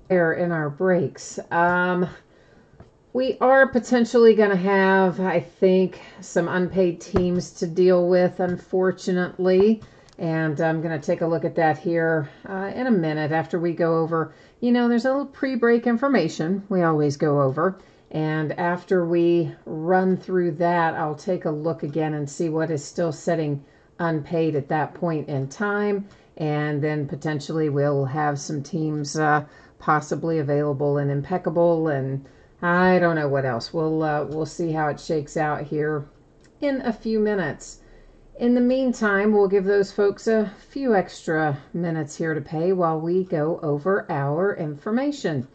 There in our breaks. We are potentially going to have, I think, some unpaid teams to deal with, unfortunately. And I'm going to take a look at that here in a minute after we go over. There's a little pre-break information we always go over. And after we run through that, I'll take a look again and see what is still sitting unpaid at that point in time. And then potentially we'll have some teams possibly available and impeccable, and I don't know what else. We'll see how it shakes out here in a few minutes. In the meantime, we'll give those folks a few extra minutes here to pay while we go over our information.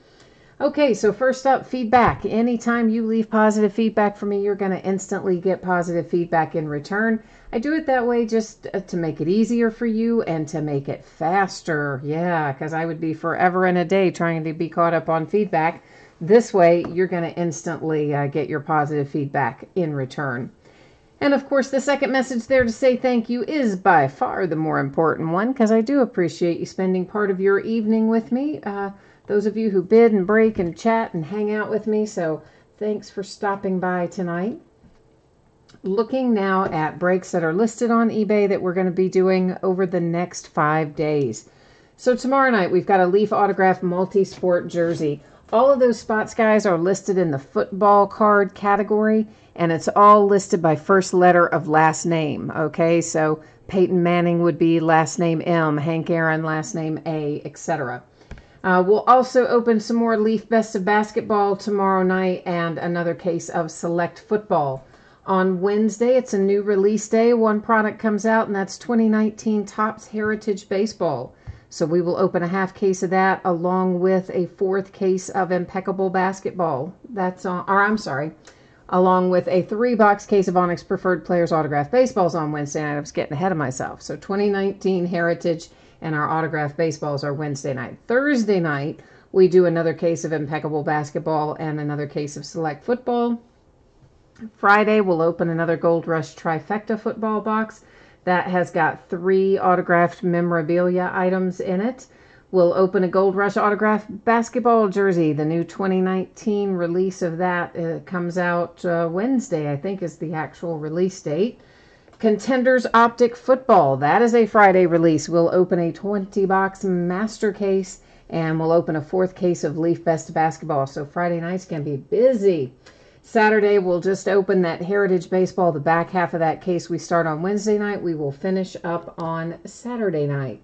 Okay, so first up, feedback. Anytime you leave positive feedback for me, you're going to instantly get positive feedback in return. I do it that way just to make it easier for you and to make it faster. Yeah, because I would be forever and a day trying to be caught up on feedback. This way, you're going to instantly get your positive feedback in return. And of course, the second message there to say thank you is by far the more important one, because I do appreciate you spending part of your evening with me. Those of you who bid and break and chat and hang out with me, so thanks for stopping by tonight. Looking now at breaks that are listed on eBay that we're going to be doing over the next 5 days. So tomorrow night, we've got a Leaf Autograph multi-sport jersey. All of those spots, guys, are listed in the football card category, and it's all listed by first letter of last name, okay? So Peyton Manning would be last name M, Hank Aaron, last name A, etc. We'll also open some more Leaf Best of Basketball tomorrow night and another case of Select Football. On Wednesday, it's a new release day. One product comes out, and that's 2019 Topps Heritage Baseball. So we will open a half case of that along with a fourth case of Impeccable Basketball. Along with a 3-box case of Onyx Preferred Players Autograph Baseballs on Wednesday night. I was getting ahead of myself. So 2019 Heritage and our autograph baseballs are Wednesday night. Thursday night, we do another case of Impeccable Basketball and another case of Select Football. Friday, we'll open another Gold Rush Trifecta football box. That has got 3 autographed memorabilia items in it. We'll open a Gold Rush autographed basketball jersey. The new 2019 release of that comes out Wednesday, I think is the actual release date. Contenders Optic Football. That is a Friday release. We'll open a 20-box master case, and we'll open a 4th case of Leaf Best Basketball. So Friday nights can be busy. Saturday, we'll just open that Heritage Baseball, the back half of that case we start on Wednesday night. We will finish up on Saturday night.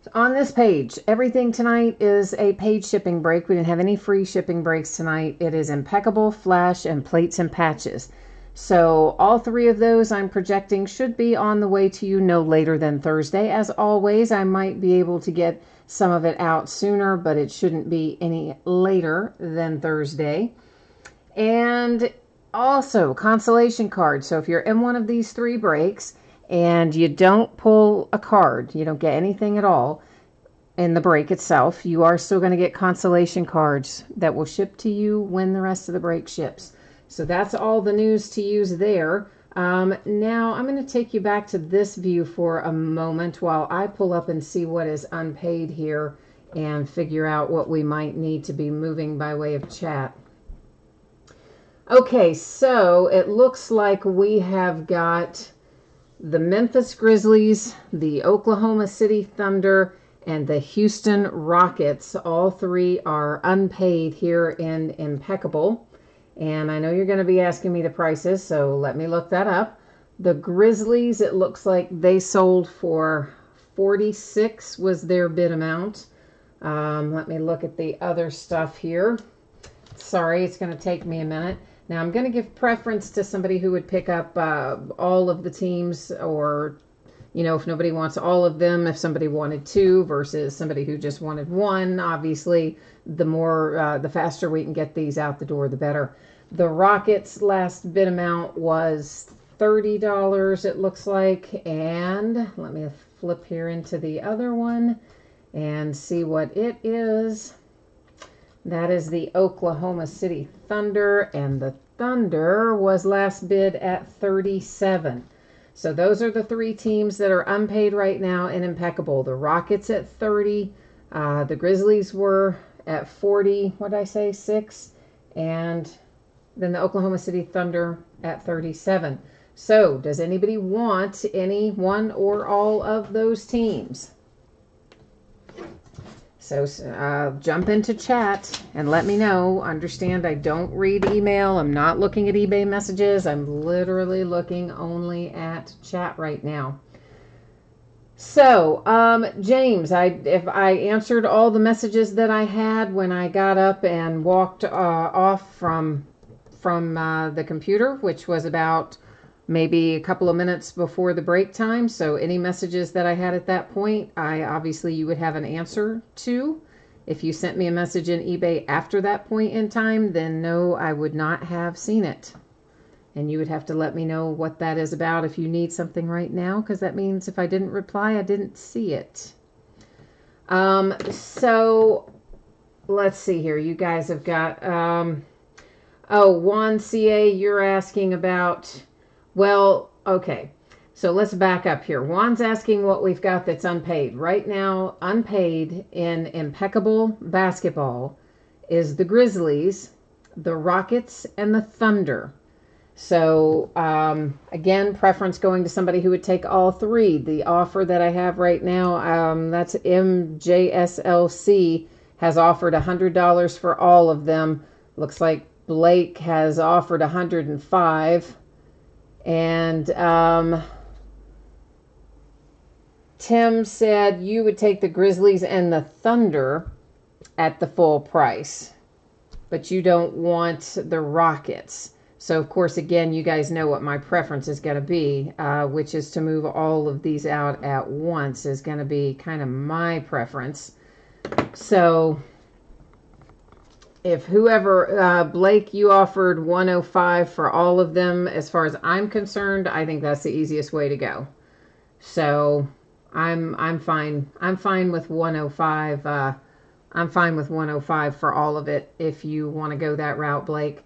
So on this page, everything tonight is a paid shipping break. We didn't have any free shipping breaks tonight. It is Impeccable, Flash, and Plates and Patches. So all 3 of those I'm projecting should be on the way to you no later than Thursday. As always, I might be able to get some of it out sooner, but it shouldn't be any later than Thursday. And also consolation cards. So if you're in one of these 3 breaks and you don't pull a card, you don't get anything at all in the break itself, you are still going to get consolation cards that will ship to you when the rest of the break ships. So that's all the news to use there. Now I'm going to take you back to this view for a moment while I pull up and see what is unpaid here and figure out what we might need to be moving by way of chat. Okay, so it looks like we have got the Memphis Grizzlies, the Oklahoma City Thunder, and the Houston Rockets. All 3 are unpaid here in Impeccable. And I know you're going to be asking me the prices, so let me look that up. The Grizzlies, it looks like they sold for $46 was their bid amount. Let me look at the other stuff here. Sorry, it's going to take me a minute. Now, I'm going to give preference to somebody who would pick up all of the teams, or, if nobody wants all of them, if somebody wanted 2 versus somebody who just wanted 1. Obviously, the faster we can get these out the door, the better. The Rockets' last bid amount was $30, it looks like. And let me flip here into the other one and see what it is. That is the Oklahoma City Thunder, and the Thunder was last bid at $37. So those are the 3 teams that are unpaid right now in Impeccable. The Rockets at $30, The Grizzlies were at 40, what did I say, 6, and then the Oklahoma City Thunder at 37. So, does anybody want any one or all of those teams? So, jump into chat and let me know. Understand, I don't read email. I'm not looking at eBay messages. I'm literally looking only at chat right now. So, James, if I answered all the messages that I had when I got up and walked off from the computer, which was about maybe a couple of minutes before the break time. So any messages that I had at that point, obviously you would have an answer to. If you sent me a message in eBay after that point in time, then no, I would not have seen it. And you would have to let me know what that is about if you need something right now, because that means if I didn't reply, I didn't see it. So let's see here. You guys have got, Juan CA, you're asking about, well, okay. So let's back up here. Juan's asking what we've got that's unpaid. Right now, unpaid in impeccable basketball is the Grizzlies, the Rockets, and the Thunder. So, again, preference going to somebody who would take all three. The offer that I have right now, that's MJSLC, has offered $100 for all of them. Looks like Blake has offered $105. And Tim said you would take the Grizzlies and the Thunder at the full price, but you don't want the Rockets. So, of course, again, you guys know what my preference is going to be, which is to move all of these out at once is going to be kind of my preference. So, if whoever, Blake, you offered 105 for all of them, as far as I'm concerned, I think that's the easiest way to go. So, I'm fine. I'm fine with 105. I'm fine with 105 for all of it if you want to go that route, Blake.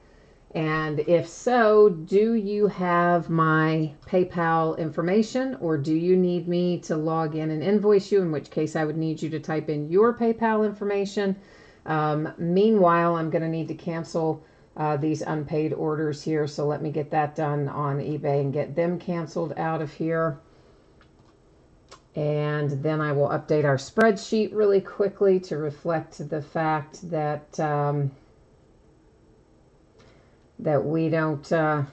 And if so, do you have my PayPal information, or do you need me to log in and invoice you, in which case I would need you to type in your PayPal information. Meanwhile, I'm going to need to cancel these unpaid orders here, so let me get that done on eBay and get them canceled out of here. And then I will update our spreadsheet really quickly to reflect the fact that that we don't have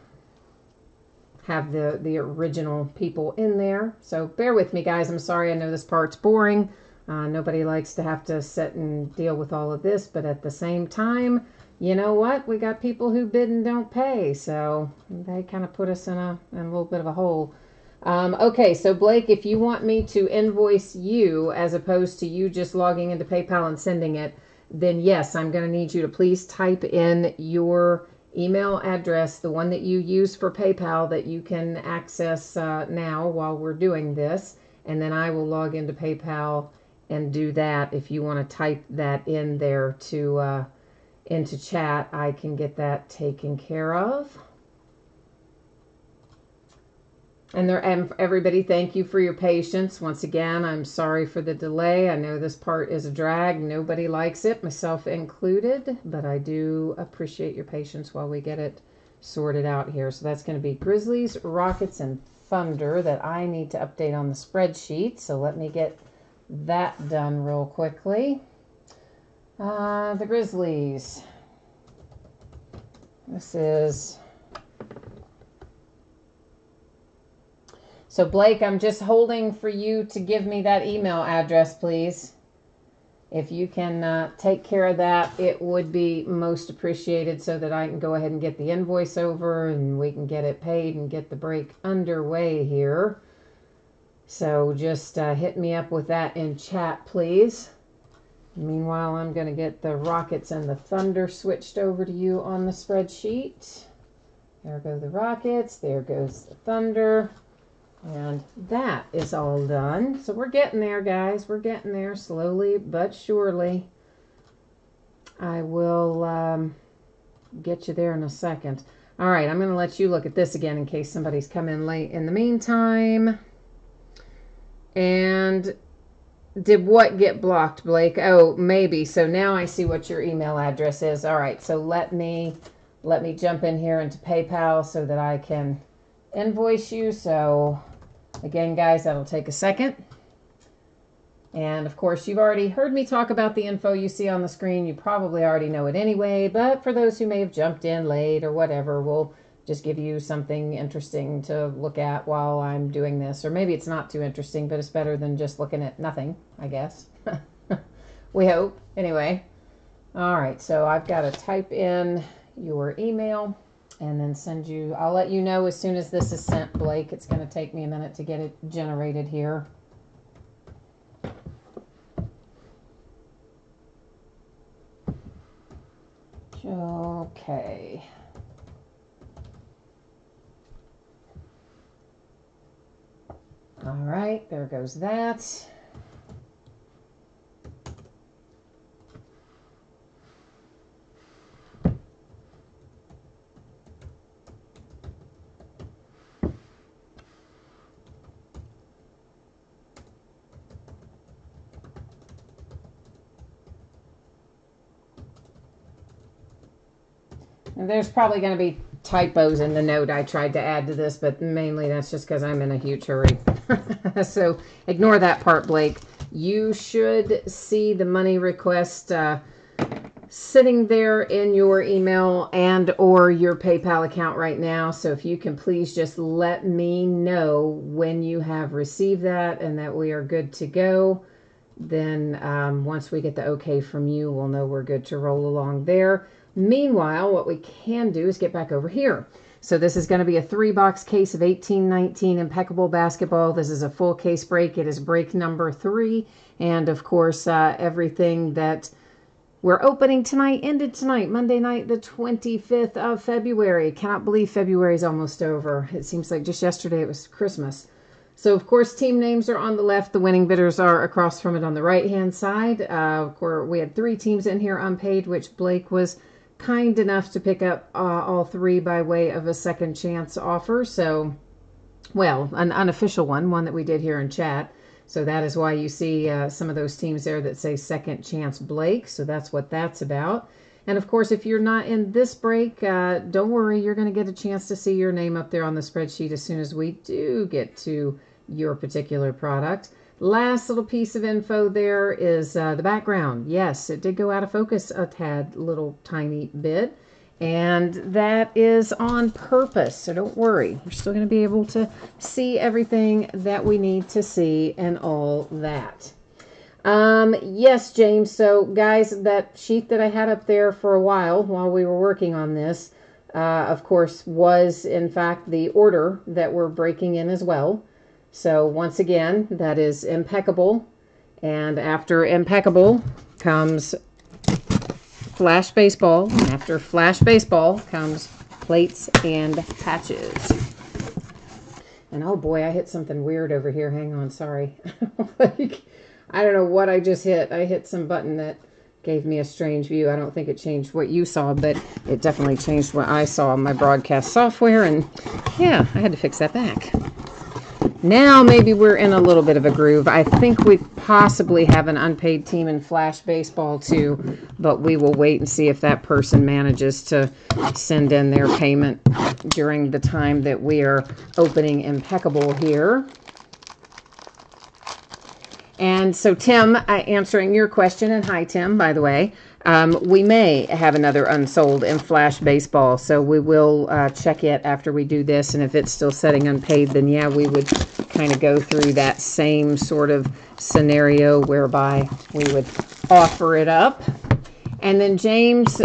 the original people in there. So bear with me, guys. I'm sorry. I know this part's boring. Nobody likes to have to sit and deal with all of this, but at the same time, you know what? We got people who bid and don't pay, so they kind of put us in a little bit of a hole. Okay, so Blake, if you want me to invoice you as opposed to you just logging into PayPal and sending it, then yes, I'm going to need you to please type in your email address, the one that you use for PayPal that you can access now while we're doing this, and then I will log into PayPal and do that. If you want to type that in there to into chat, I can get that taken care of. And everybody, thank you for your patience. Once again, I'm sorry for the delay. I know this part is a drag. Nobody likes it, myself included, but I do appreciate your patience while we get it sorted out here. So that's going to be Grizzlies, Rockets, and Thunder that I need to update on the spreadsheet. So let me get that done real quickly. The Grizzlies. This is... So, Blake, I'm just holding for you to give me that email address, please. If you can take care of that, it would be most appreciated so that I can go ahead and get the invoice over and we can get it paid and get the break underway here. So just hit me up with that in chat, please. Meanwhile, I'm going to get the Rockets and the Thunder switched over to you on the spreadsheet. There go the Rockets. There goes the Thunder. And that is all done. So we're getting there, guys. We're getting there slowly but surely. I will get you there in a second. All right, I'm going to let you look at this again in case somebody's come in late in the meantime. And Did what get blocked, Blake? Oh, maybe. So now I see what your email address is. All right, so let me jump in here into PayPal so that I can invoice you. So again, guys, that'll take a second. And of course, you've already heard me talk about the info you see on the screen. You probably already know it anyway, but for those who may have jumped in late or whatever, we'll just give you something interesting to look at while I'm doing this. Or maybe it's not too interesting, but it's better than just looking at nothing, I guess. We hope. Anyway. All right, so I've got to type in your email and then send you. I'll let you know as soon as this is sent, Blake. It's going to take me a minute to get it generated here. Okay. All right, there goes that. And there's probably going to be typos in the note I tried to add to this, but mainly that's just because I'm in a huge hurry. So ignore that part, Blake. You should see the money request sitting there in your email and or your PayPal account right now. So if you can please just let me know when you have received that and that we are good to go. Then once we get the okay from you, we'll know we're good to roll along there. Meanwhile, what we can do is get back over here. So this is going to be a 3-box case of 1819 Impeccable Basketball. This is a full case break. It is break number 3. And of course, everything that we're opening tonight ended tonight, Monday night, the 25th of February. Cannot believe February is almost over. It seems like just yesterday it was Christmas. So, of course, team names are on the left. The winning bidders are across from it on the right-hand side. Of course, we had 3 teams in here unpaid, which Blake was kind enough to pick up all 3 by way of a second chance offer. So, well, an unofficial one that we did here in chat. So that is why you see some of those teams there that say second chance Blake. So that's what that's about. And of course, if you're not in this break, don't worry, you're going to get a chance to see your name up there on the spreadsheet as soon as we do get to your particular product. Last little piece of info there is the background. Yes, it did go out of focus a tad little tiny bit. And that is on purpose, so don't worry. We're still going to be able to see everything that we need to see and all that. Yes, James. So, guys, that sheet that I had up there for a while we were working on this, of course, was, in fact, the order that we're breaking in as well. So, once again, that is Impeccable. And after Impeccable comes Flash Baseball. After Flash Baseball comes Plates and Patches. And oh boy, I hit something weird over here. Hang on, sorry. I don't know what I just hit. I hit some button that gave me a strange view. I don't think it changed what you saw, but it definitely changed what I saw on my broadcast software. And yeah, I had to fix that back. Now maybe we're in a little bit of a groove. I think we possibly have an unpaid team in Flash Baseball too, but we will wait and see if that person manages to send in their payment during the time that we are opening Impeccable here. And so, Tim, answering your question, and hi, Tim, by the way, we may have another unsold in Flash Baseball, so we will check it after we do this, and if it's still setting unpaid, then yeah, we would kind of go through that same sort of scenario whereby we would offer it up. And then, James,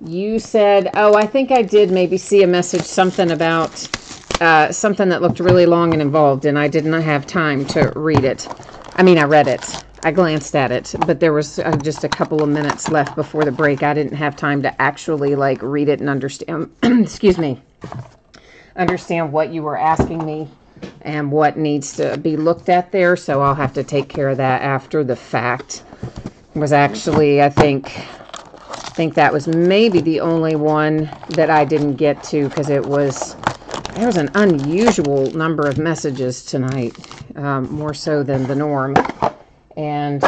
you said, oh, I think I did maybe see a message, something about something that looked really long and involved, and I did not have time to read it. I mean, I read it. I glanced at it, but there was just a couple of minutes left before the break. I didn't have time to actually read it and understand, excuse me, understand what you were asking me and what needs to be looked at there. So I'll have to take care of that after the fact. It was actually, I think that was maybe the only one that I didn't get to because it was There was an unusual number of messages tonight, more so than the norm, and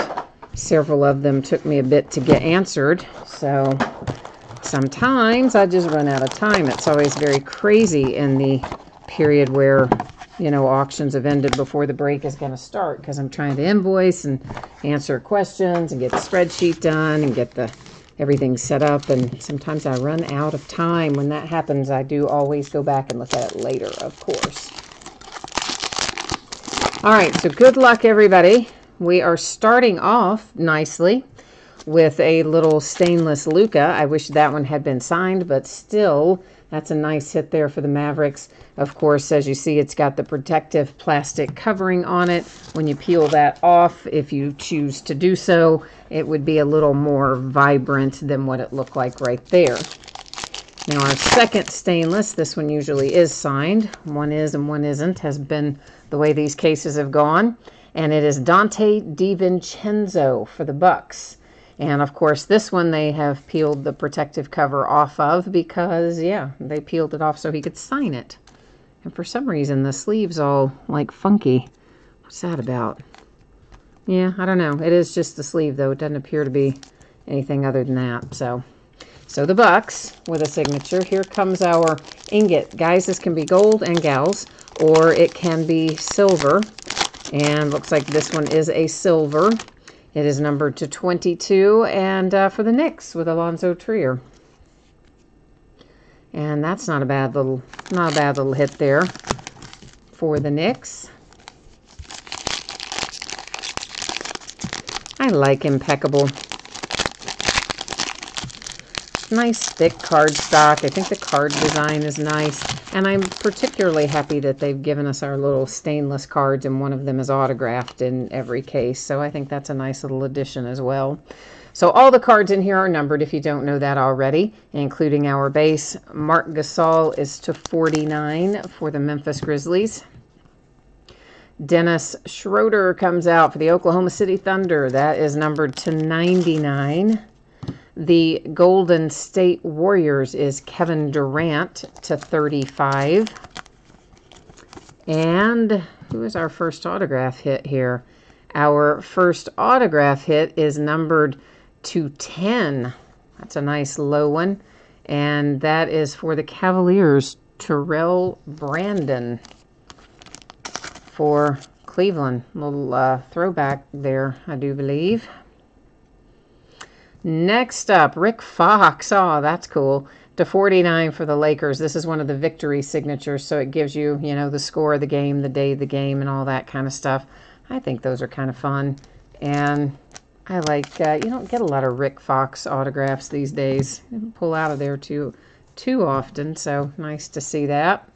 several of them took me a bit to get answered, so sometimes I just run out of time. It's always very crazy in the period where, you know, auctions have ended before the break is going to start, because I'm trying to invoice and answer questions and get the spreadsheet done and get everything set up, and sometimes I run out of time. When that happens, I do always go back and look at it later, of course. All right, so good luck, everybody. We are starting off nicely with a little stainless Luka. I wish that one had been signed, but still, that's a nice hit there for the Mavericks. Of course, as you see, it's got the protective plastic covering on it. When you peel that off, if you choose to do so, it would be a little more vibrant than what it looked like right there. Now our second stainless, this one usually is signed. One is and one isn't, has been the way these cases have gone. And it is Donte DiVincenzo for the Bucks. And of course, this one they have peeled the protective cover off of because, yeah, they peeled it off so he could sign it. And for some reason, the sleeve's all like funky. What's that about? Yeah, I don't know. It is just the sleeve, though. It doesn't appear to be anything other than that. So the Bucks with a signature. Here comes our ingot. Guys, this can be gold, and gals, or it can be silver. And looks like this one is a silver. It is numbered to 22, and for the Knicks with Alonzo Trier. And that's not a bad little hit there for the Knicks. I like impeccable. Nice thick cardstock. I think the card design is nice. And I'm particularly happy that they've given us our little stainless cards, and one of them is autographed in every case. So I think that's a nice little addition as well. So all the cards in here are numbered, if you don't know that already, including our base. Marc Gasol is to 49 for the Memphis Grizzlies. Dennis Schroeder comes out for the Oklahoma City Thunder. That is numbered to 99. The Golden State Warriors is Kevin Durant to 35. And who is our first autograph hit here? Our first autograph hit is numbered to 10. That's a nice low one. And that is for the Cavaliers, Terrell Brandon for Cleveland. Little throwback there, I do believe. Next up, Rick Fox. Oh, that's cool. To 49 for the Lakers. This is one of the victory signatures, so it gives you, you know, the score of the game, the day of the game, and all that kind of stuff. I think those are kind of fun. And I like, you don't get a lot of Rick Fox autographs these days. They don't pull out of there too often, so nice to see that.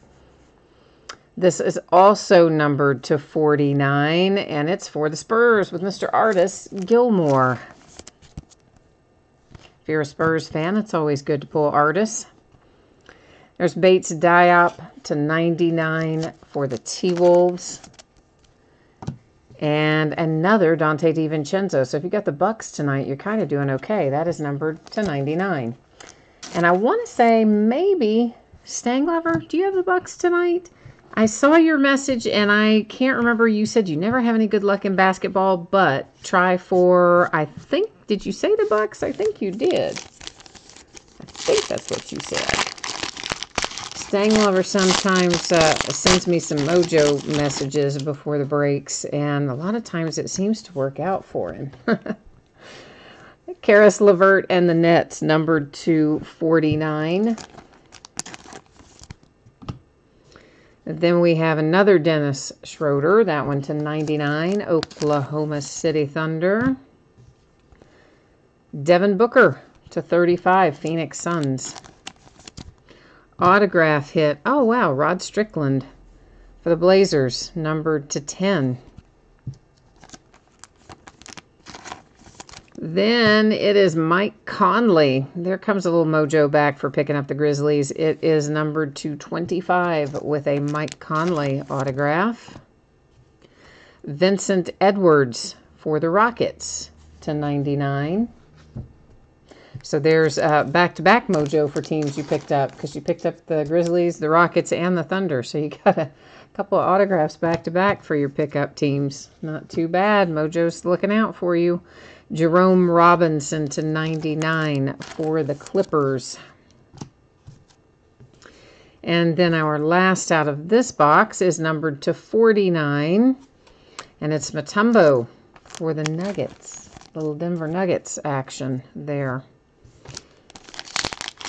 This is also numbered to 49, and it's for the Spurs with Mr. Artis Gilmore. If you're a Spurs fan, it's always good to pull Artis. There's Bates Diop to 99 for the T-Wolves. And another Donte DiVincenzo. So if you got the Bucks tonight, you're kind of doing okay. That is numbered to 99. And I want to say maybe, Stanglover, do you have the Bucks tonight? I saw your message, and I can't remember. You said you never have any good luck in basketball, but try for, I think, did you say the Bucks? I think you did. I think that's what you said. Stanglover sometimes sends me some mojo messages before the breaks, and a lot of times it seems to work out for him. Karis LeVert and the Nets, numbered to 49. Then we have another Dennis Schroeder, that one to 99, Oklahoma City Thunder. Devin Booker to 35, Phoenix Suns. Autograph hit, oh wow, Rod Strickland for the Blazers, numbered to 10. Then it is Mike Conley. There comes a little mojo back for picking up the Grizzlies. It is numbered to 25 with a Mike Conley autograph. Vincent Edwards for the Rockets to 99. So there's back-to-back mojo for teams you picked up, because you picked up the Grizzlies, the Rockets, and the Thunder. So you got a couple of autographs back-to-back for your pickup teams. Not too bad. Mojo's looking out for you. Jerome Robinson to 99 for the Clippers. And then our last out of this box is numbered to 49. And it's Mutombo for the Nuggets. Little Denver Nuggets action there.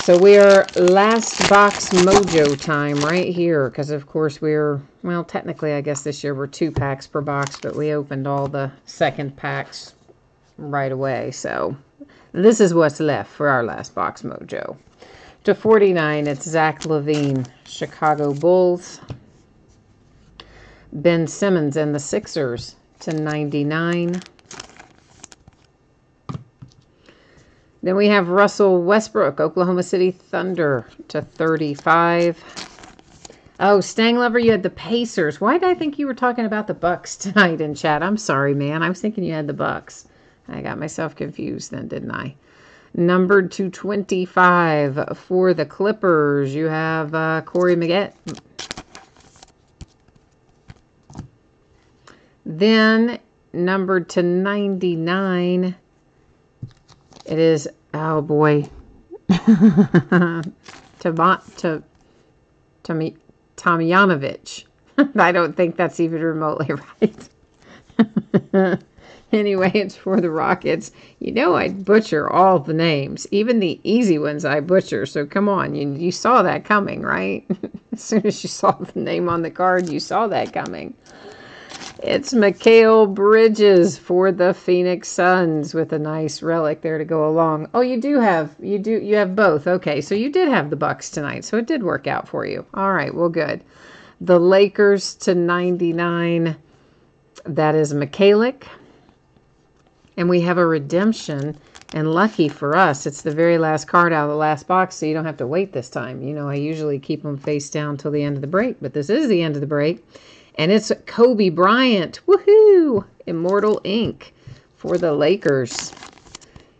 So we are last box mojo time right here, because of course we're, well, technically I guess this year we're 2 packs per box, but we opened all the second packs right away. So this is what's left for our last box mojo. To 49, it's Zach LaVine, Chicago Bulls. Ben Simmons and the Sixers to 99. Then we have Russell Westbrook, Oklahoma City Thunder to 35. Oh, Stang Lover, you had the Pacers. Why did I think you were talking about the Bucks tonight in chat? I'm sorry, man. I was thinking you had the Bucks. I got myself confused then, didn't I? Numbered to 25 for the Clippers. You have Corey Maggette. Then numbered to 99. It is, oh boy, Tomjanovic. I don't think that's even remotely right. Anyway, it's for the Rockets. You know I butcher all the names. Even the easy ones I butcher. So come on, you saw that coming, right? As soon as you saw the name on the card, you saw that coming. It's Mikal Bridges for the Phoenix Suns with a nice relic there to go along. Oh, you have both. Okay, so you did have the Bucks tonight, so it did work out for you. All right, well, good. The Lakers to 99. That is Mikalik. And we have a redemption, and lucky for us, it's the very last card out of the last box, so you don't have to wait this time. You know, I usually keep them face down till the end of the break, but this is the end of the break. And it's Kobe Bryant, woohoo, Immortal Ink for the Lakers.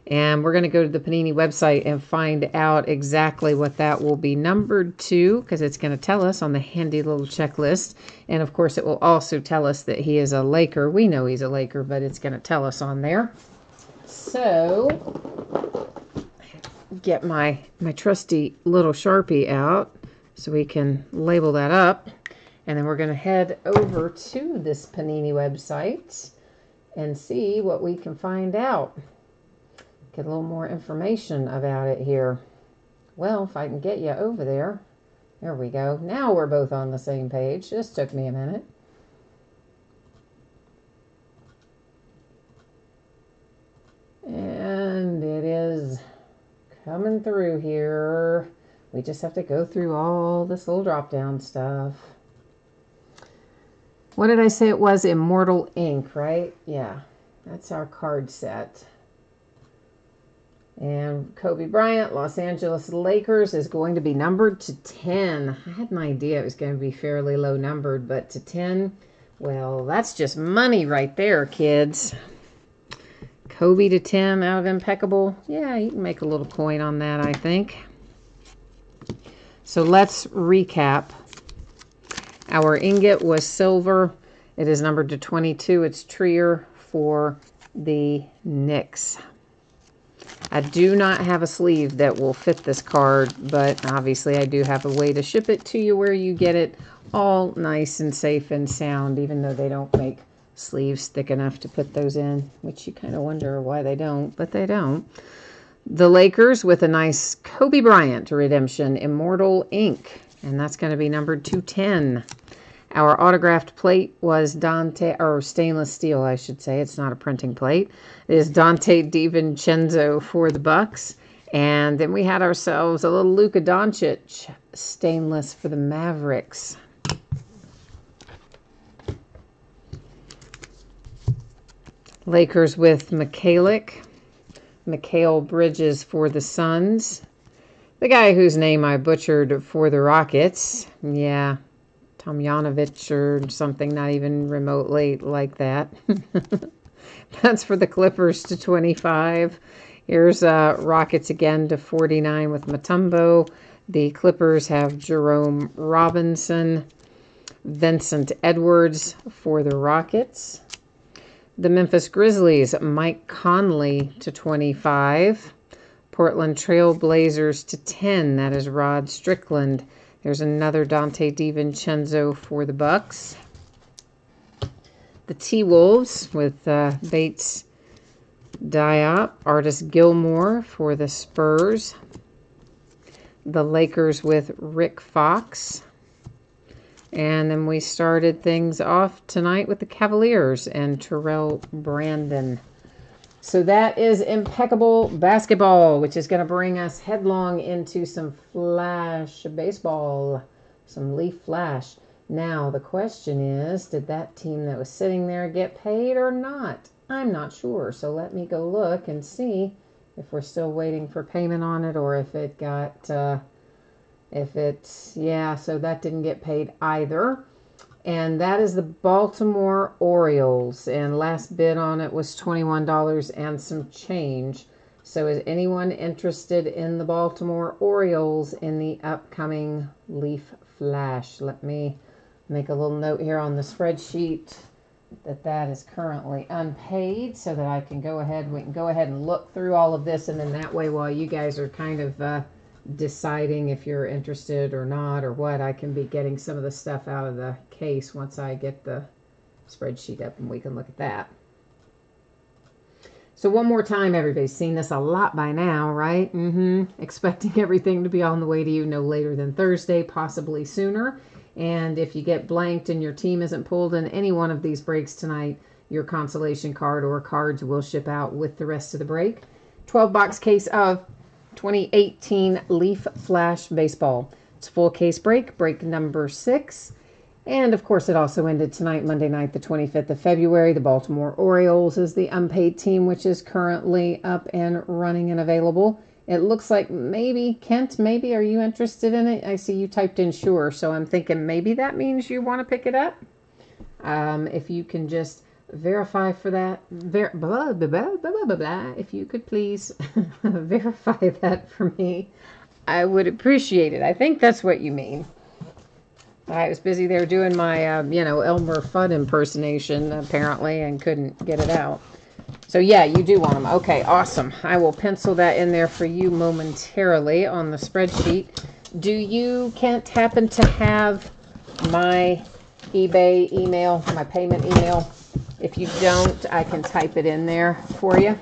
And we're going to go to the Panini website and find out exactly what that will be numbered to, because it's going to tell us on the handy little checklist. And, of course, it will also tell us that he is a Laker. We know he's a Laker, but it's going to tell us on there. So, get my trusty little Sharpie out so we can label that up. And then we're going to head over to this Panini website and see what we can find out. Get a little more information about it here. Well, if I can get you over there. There we go. Now we're both on the same page. Just took me a minute. And it is coming through here. We just have to go through all this little drop-down stuff. What did I say it was? Immortal Ink, right? Yeah, that's our card set. And Kobe Bryant, Los Angeles Lakers, is going to be numbered to 10. I had an idea it was going to be fairly low numbered, but to 10, well, that's just money right there, kids. Kobe to 10 out of Impeccable. Yeah, you can make a little coin on that, I think. So let's recap. Our ingot was silver. It is numbered to 22. It's Trier for the Knicks. I do not have a sleeve that will fit this card, but obviously I do have a way to ship it to you where you get it all nice and safe and sound, even though they don't make sleeves thick enough to put those in, which you kind of wonder why they don't, but they don't. The Lakers with a nice Kobe Bryant redemption, Immortal Ink, and that's going to be numbered 210. Our autographed plate was stainless steel, I should say. It's not a printing plate. It is Dante DiVincenzo for the Bucks. And then we had ourselves a little Luka Doncic stainless for the Mavericks. Lakers with Mikal Bridges for the Suns. The guy whose name I butchered for the Rockets. Yeah. Tomjanovic or something, not even remotely like that. That's for the Clippers to 25. Here's Rockets again to 49 with Mutombo. The Clippers have Jerome Robinson. Vincent Edwards for the Rockets. The Memphis Grizzlies, Mike Conley to 25. Portland Trail Blazers to 10. That is Rod Strickland. There's another Dante DiVincenzo for the Bucks. The T-Wolves with Bates Diop. Artis Gilmore for the Spurs. The Lakers with Rick Fox. And then we started things off tonight with the Cavaliers and Terrell Brandon. So that is impeccable basketball, which is going to bring us headlong into some Flash baseball, some Leaf Flash. Now, the question is, did that team that was sitting there get paid or not? I'm not sure. So let me go look and see if we're still waiting for payment on it or if it got... so that didn't get paid either. And that is the Baltimore Orioles. And last bid on it was $21 and some change. So is anyone interested in the Baltimore Orioles in the upcoming Leaf Flash? Let me make a little note here on the spreadsheet that is currently unpaid so that I can go ahead. We can go ahead and look through all of this. And then that way, while you guys are kind of... deciding if you're interested or not or what, I can be getting some of the stuff out of the case once I get the spreadsheet up and we can look at that. So one more time, everybody's seen this a lot by now, right? Expecting everything to be on the way to you no later than Thursday, possibly sooner. And if you get blanked and your team isn't pulled in any one of these breaks tonight, your consolation card or cards will ship out with the rest of the break. 12-box case of 2018 Leaf Flash Baseball. It's a full case break number 6. And of course, it also ended tonight, Monday night, the 25th of February. The Baltimore Orioles is the unpaid team, which is currently up and running and available. It looks like maybe, Kent, maybe, are you interested in it? I see you typed in sure, so I'm thinking maybe that means you want to pick it up. If you can just verify for that, if you could please verify that for me, I would appreciate it. I think that's what you mean. I was busy there doing my, Elmer Fudd impersonation, apparently, and couldn't get it out. So, yeah, you do want them. Okay, awesome. I will pencil that in there for you momentarily on the spreadsheet. Do you, Kent, happen to have my eBay email, my payment email? If you don't, I can type it in there for you.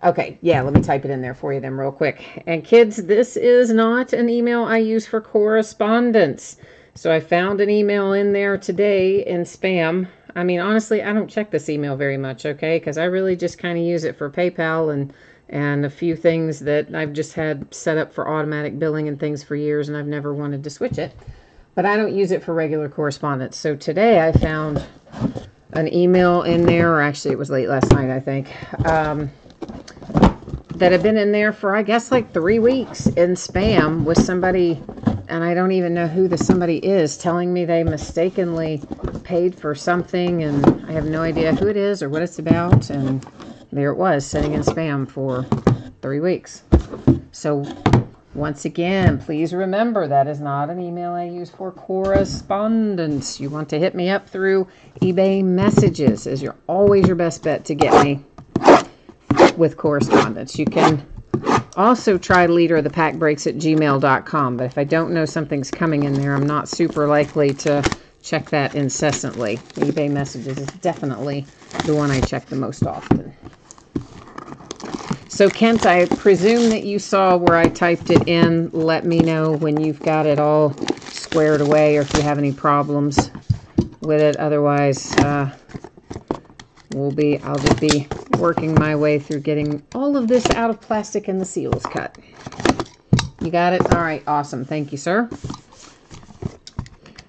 Okay, yeah, let me type it in there for you then real quick. And kids, this is not an email I use for correspondence. So I found an email in there today in spam. I mean, honestly, I don't check this email very much, okay? Because I really just kind of use it for PayPal and a few things that I've just had set up for automatic billing and things for years, and I've never wanted to switch it. But I don't use it for regular correspondence. So today I found an email in there, or actually it was late last night, I think, that had been in there for, I guess, like 3 weeks in spam with somebody, and I don't even know who the somebody is, telling me they mistakenly paid for something, and I have no idea who it is or what it's about, and there it was, sitting in spam for 3 weeks. So once again, please remember that is not an email I use for correspondence. You want to hit me up through eBay messages is always your best bet to get me with correspondence. You can also try leaderofthepackbreaks@gmail.com, but if I don't know something's coming in there, I'm not super likely to check that incessantly. eBay messages is definitely the one I check the most often. So, Kent, I presume that you saw where I typed it in. Let me know when you've got it all squared away or if you have any problems with it. Otherwise, I'll just be working my way through getting all of this out of plastic and the seals cut. You got it? All right, awesome. Thank you, sir.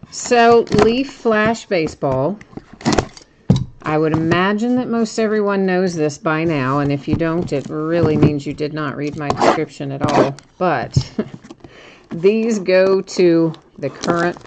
So, Leaf Flash Baseball. I would imagine that most everyone knows this by now, and if you don't, it really means you did not read my description at all. But these go to the current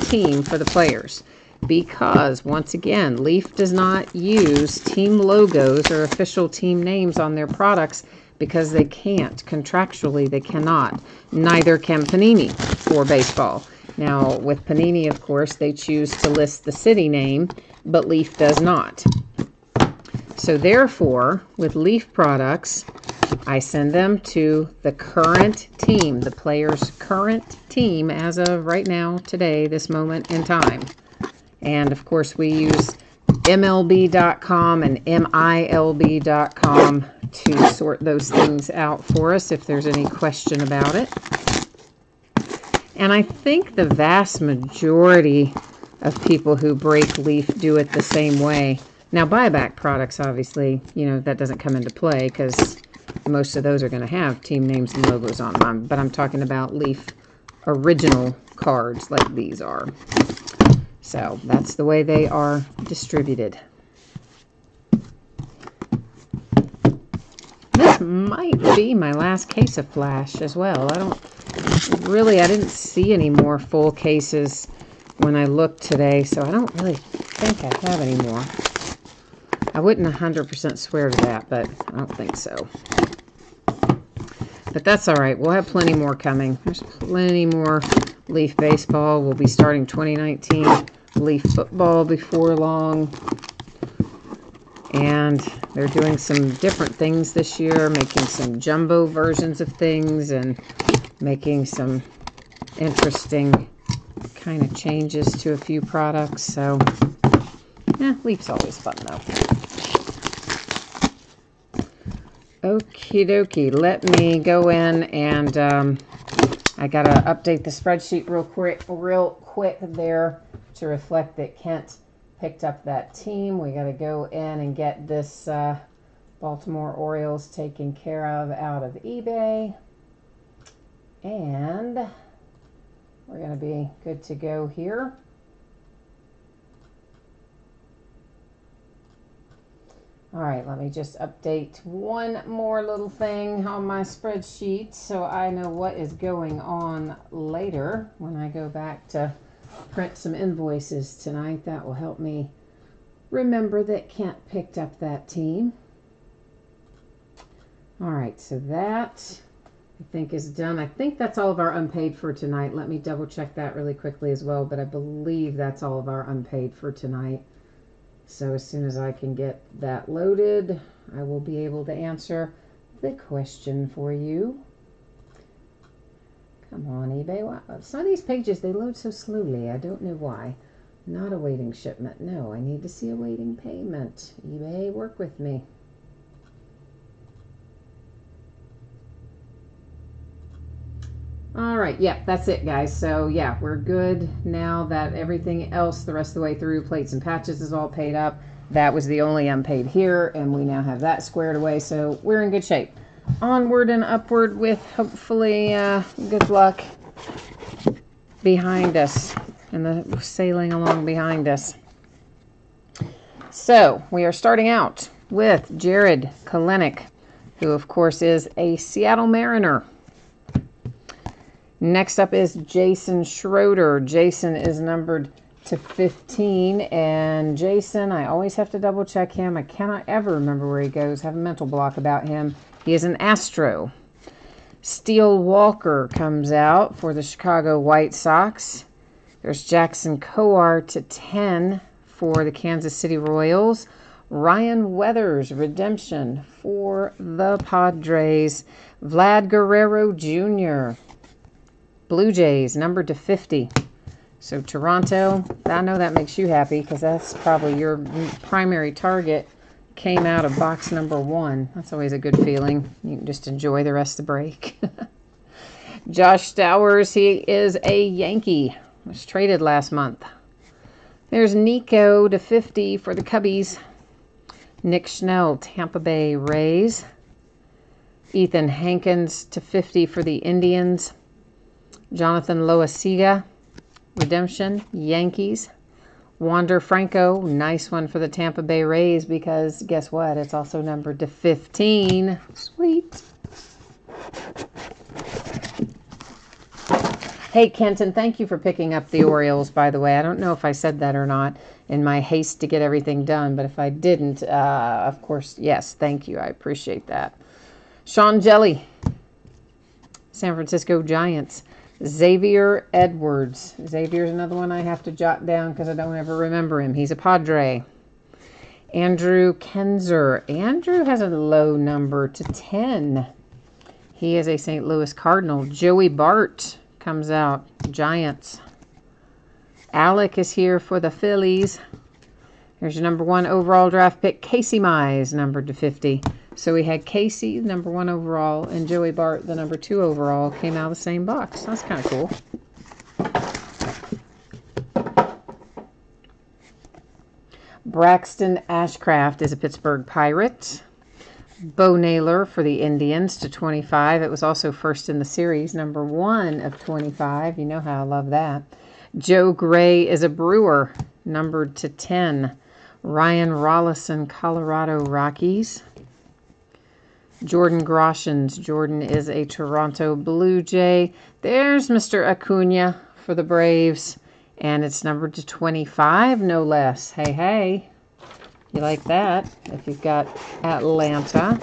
team for the players. because, once again, Leaf does not use team logos or official team names on their products because they can't. Contractually, they cannot. Neither can Panini for baseball. Now, with Panini, of course, they choose to list the city name, but Leaf does not. So therefore, with Leaf products, I send them to the current team, the player's current team as of right now, today, this moment in time. And of course, we use MLB.com and MILB.com to sort those things out for us if there's any question about it. And I think the vast majority of people who break Leaf do it the same way. Now, buyback products, obviously, you know, that doesn't come into play because most of those are going to have team names and logos on them. But I'm talking about Leaf original cards like these are. So that's the way they are distributed. This might be my last case of Flash as well. I didn't see any more full cases when I looked today, so I don't really think I have any more. I wouldn't 100% swear to that, but I don't think so. But that's all right. We'll have plenty more coming. There's plenty more Leaf baseball. We'll be starting 2019 Leaf football before long. And they're doing some different things this year, making some jumbo versions of things and making some interesting kind of changes to a few products. So, yeah, Leaf's always fun though. Okie dokie, let me go in and I gotta update the spreadsheet real quick there to reflect that Kent picked up that team. We gotta go in and get this Baltimore Orioles taken care of out of eBay. And we're gonna be good to go here. All right, let me just update one more little thing on my spreadsheet so I know what is going on later when I go back to print some invoices tonight. That will help me remember that Kent picked up that team. All right, so that I think is done. I think that's all of our unpaid for tonight. Let me double check that really quickly as well, but I believe that's all of our unpaid for tonight. So as soon as I can get that loaded, I will be able to answer the question for you. Come on, eBay. Wow. Some of these pages, they load so slowly. I don't know why. Not awaiting shipment. No, I need to see awaiting payment. eBay, work with me. All right, yeah, that's it, guys. So, yeah, we're good now that everything else the rest of the way through, plates and patches, is all paid up. That was the only unpaid here, and we now have that squared away, so we're in good shape. Onward and upward with, hopefully, good luck behind us and the sailing along behind us. So, we are starting out with Jared Kelenic, who, of course, is a Seattle Mariner. Next up is Jason Schroeder. Jason is numbered to 15. And Jason, I always have to double check him. I cannot ever remember where he goes. I have a mental block about him. He is an Astro. Steele Walker comes out for the Chicago White Sox. There's Jackson Kowar to 10 for the Kansas City Royals. Ryan Weathers, redemption for the Padres. Vlad Guerrero Jr., Blue Jays, numbered to 50. So Toronto, I know that makes you happy because that's probably your primary target. Came out of box number 1. That's always a good feeling. You can just enjoy the rest of the break. Josh Stowers, he is a Yankee. Was traded last month. There's Nico to 50 for the Cubbies. Nick Schnell, Tampa Bay Rays. Ethan Hankins to 50 for the Indians. Jonathan Loaisiga, redemption, Yankees. Wander Franco, nice one for the Tampa Bay Rays because guess what? It's also numbered to 15. Sweet. Hey, Kenton, thank you for picking up the Orioles, by the way. I don't know if I said that or not in my haste to get everything done, but if I didn't, of course, yes, thank you. I appreciate that. Sean Jelly, San Francisco Giants. Xavier Edwards. Xavier's another one I have to jot down because I don't ever remember him. He's a Padre. Andrew Kenzer. Andrew has a low number to 10. He is a St. Louis Cardinal. Joey Bart comes out. Giants. Alec is here for the Phillies. Here's your number 1 overall draft pick, Casey Mize, numbered to 50. So we had Casey, number 1 overall, and Joey Bart, the number 2 overall, came out of the same box. That's kind of cool. Braxton Ashcraft is a Pittsburgh Pirate. Bo Naylor for the Indians to 25. It was also first in the series, number 1 of 25. You know how I love that. Joe Gray is a Brewer, numbered to 10. Ryan Rollison, Colorado Rockies. Jordan Groshans. Jordan is a Toronto Blue Jay. There's Mr. Acuna for the Braves. And it's numbered to 25, no less. Hey, hey. You like that if you've got Atlanta.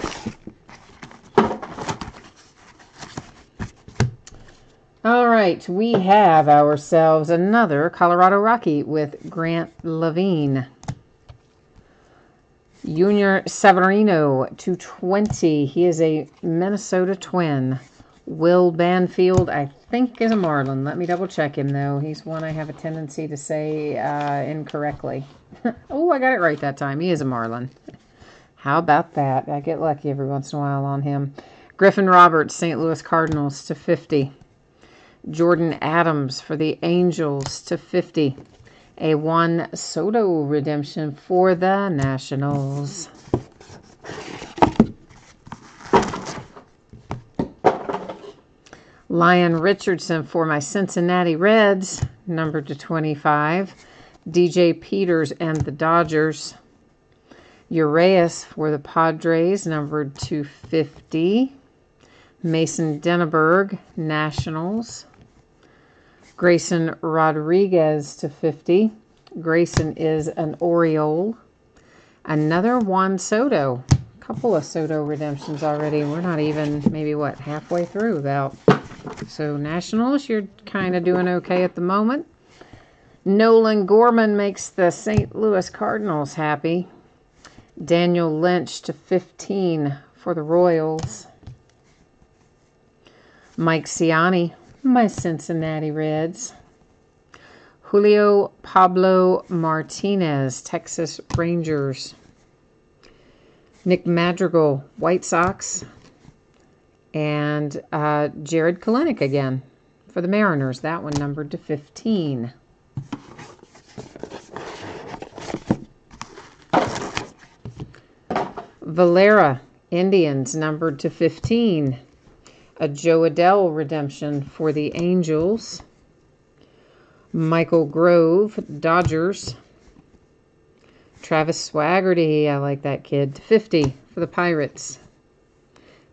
All right, we have ourselves another Colorado Rocky with Grant Levine. Junior Severino, 220. He is a Minnesota Twin. Will Banfield, I think, is a Marlin. Let me double check him, though. He's one I have a tendency to say incorrectly. Oh, I got it right that time. He is a Marlin. How about that? I get lucky every once in a while on him. Griffin Roberts, St. Louis Cardinals, to 50. Jordan Adams for the Angels, to 50. A Juan Soto redemption for the Nationals. Lyon Richardson for my Cincinnati Reds, numbered to 25. DJ Peters and the Dodgers. Urias for the Padres, numbered to 50. Mason Denneberg, Nationals. Grayson Rodriguez to 50. Grayson is an Oriole. Another Juan Soto. A couple of Soto redemptions already. We're not even, maybe, what, halfway through about. So, Nationals, you're kind of doing okay at the moment. Nolan Gorman makes the St. Louis Cardinals happy. Daniel Lynch to 15 for the Royals. Mike Ciani, my Cincinnati Reds. Julio Pablo Martinez, Texas Rangers. Nick Madrigal, White Sox. And Jared Kelenic again for the Mariners. That one numbered to 15. Valera, Indians, numbered to 15. A Joe Adell redemption for the Angels. Michael Grove, Dodgers. Travis Swaggerty, I like that kid, to 50 for the Pirates.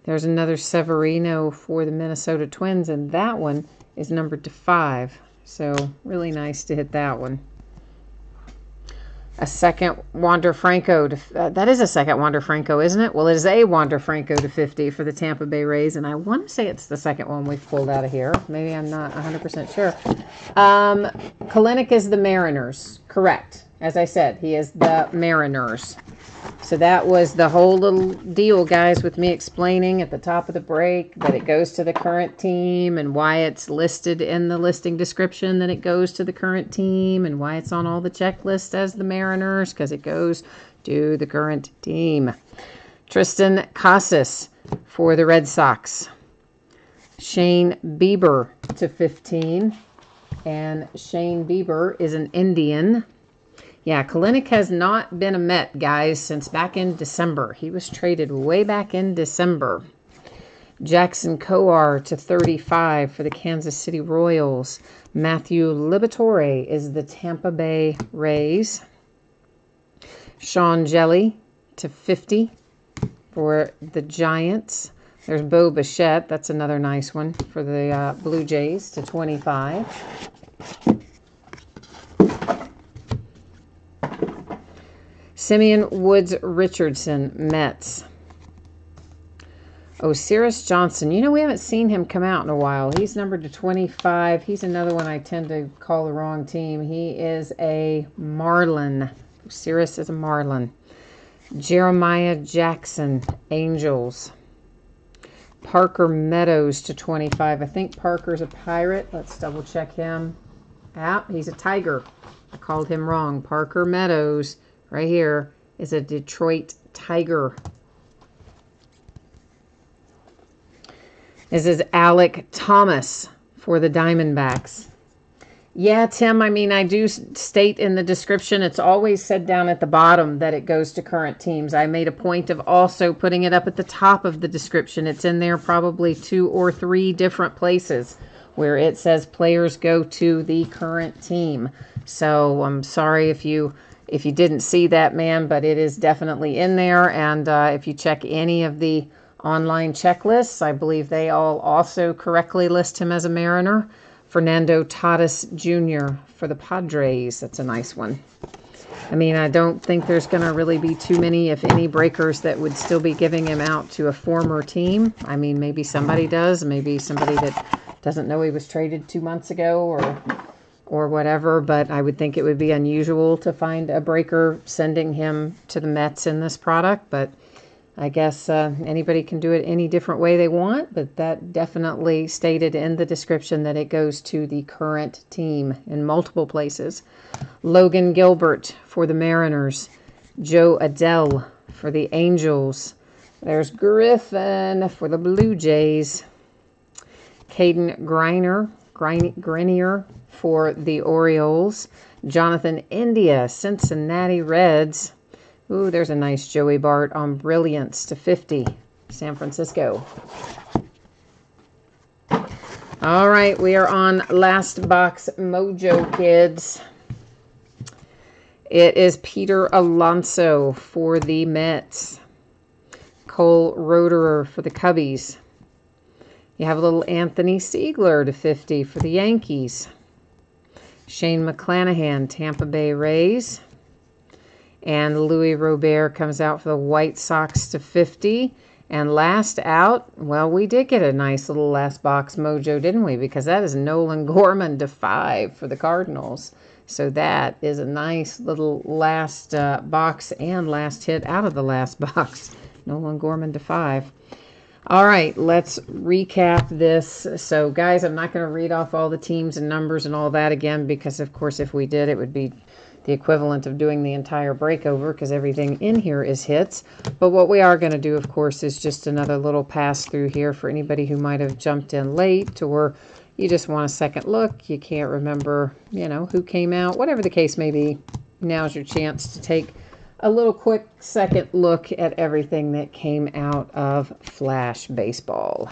There's another Severino for the Minnesota Twins, and that one is numbered to 5. So, really nice to hit that one. A second Wander Franco. That is a second Wander Franco, isn't it? Well, it is a Wander Franco to 50 for the Tampa Bay Rays, and I want to say it's the second one we've pulled out of here. Maybe I'm not 100% sure. Kelenic is the Mariners. Correct. As I said, he is the Mariners. So that was the whole little deal, guys, with me explaining at the top of the break that it goes to the current team and why it's listed in the listing description that it goes to the current team and why it's on all the checklists as the Mariners, because it goes to the current team. Tristan Casas for the Red Sox. Shane Bieber to 15. And Shane Bieber is an Indian. Yeah, Kelenic has not been a Met, guys, since back in December. He was traded way back in December. Jackson Kowar to 35 for the Kansas City Royals. Matthew Liberatore is the Tampa Bay Rays. Sean Jelly to 50 for the Giants. There's Bo Bichette. That's another nice one for the Blue Jays to 25. Simeon Woods Richardson, Mets. Osiris Johnson. You know, we haven't seen him come out in a while. He's numbered to 25. He's another one I tend to call the wrong team. He is a Marlin. Osiris is a Marlin. Jeremiah Jackson, Angels. Parker Meadows to 25. I think Parker's a Pirate. Let's double check him. He's a Tiger. I called him wrong. Parker Meadows, right here, is a Detroit Tiger. This is Alec Thomas for the Diamondbacks. Yeah, Tim, I mean, I do state in the description, it's always said down at the bottom that it goes to current teams. I made a point of also putting it up at the top of the description. It's in there probably 2 or 3 different places where it says players go to the current team. So I'm sorry if you didn't see that, man, but it is definitely in there. And if you check any of the online checklists, I believe they all also correctly list him as a Mariner. Fernando Tatis Jr. for the Padres. That's a nice one. I mean, I don't think there's going to really be too many, if any, breakers that would still be giving him out to a former team. I mean, maybe somebody does. Maybe somebody that doesn't know he was traded 2 months ago or whatever. But I would think it would be unusual to find a breaker sending him to the Mets in this product. But I guess anybody can do it any different way they want, but that definitely stated in the description that it goes to the current team in multiple places. Logan Gilbert for the Mariners. Joe Adell for the Angels. There's Griffin for the Blue Jays. Caden Grenier for the Orioles. Jonathan India, Cincinnati Reds. Ooh, there's a nice Joey Bart on Brilliance to 50, San Francisco. All right, we are on Last Box Mojo, kids. It is Peter Alonso for the Mets. Cole Roederer for the Cubbies. You have a little Anthony Siegler to 50 for the Yankees. Shane McClanahan, Tampa Bay Rays. And Louis Robert comes out for the White Sox to 50. And last out, well, we did get a nice little Last Box Mojo, didn't we? Because that is Nolan Gorman to 5 for the Cardinals. So that is a nice little last box and last hit out of the last box. Nolan Gorman to 5. All right, let's recap this. So, guys, I'm not going to read off all the teams and numbers and all that again because, of course, if we did, it would be the equivalent of doing the entire breakover because everything in here is hits. But what we are going to do, of course, is just another little pass through here for anybody who might have jumped in late or you just want a second look. You can't remember, who came out, whatever the case may be. Now's your chance to take a little quick second look at everything that came out of Flash Baseball.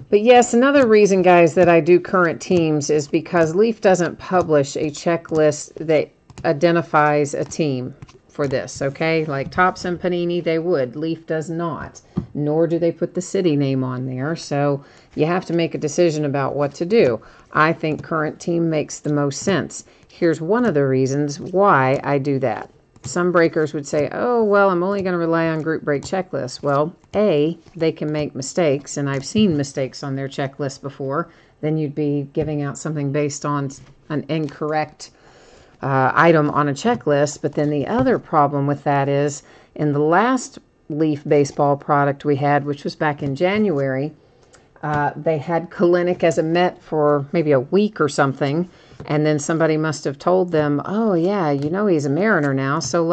But yes, another reason, guys, that I do current teams is because Leaf doesn't publish a checklist that identifies a team for this, okay? Like Topps and Panini, they would. Leaf does not, nor do they put the city name on there. So you have to make a decision about what to do. I think current team makes the most sense. Here's one of the reasons why I do that. Some breakers would say, oh, well, I'm only going to rely on group break checklists. Well, A, they can make mistakes, and I've seen mistakes on their checklist before. Then you'd be giving out something based on an incorrect item on a checklist. But then the other problem with that is in the last Leaf baseball product we had, which was back in January, they had Kalinick as a Met for maybe a week or something. And then somebody must have told them, oh, yeah, he's a Mariner now. So,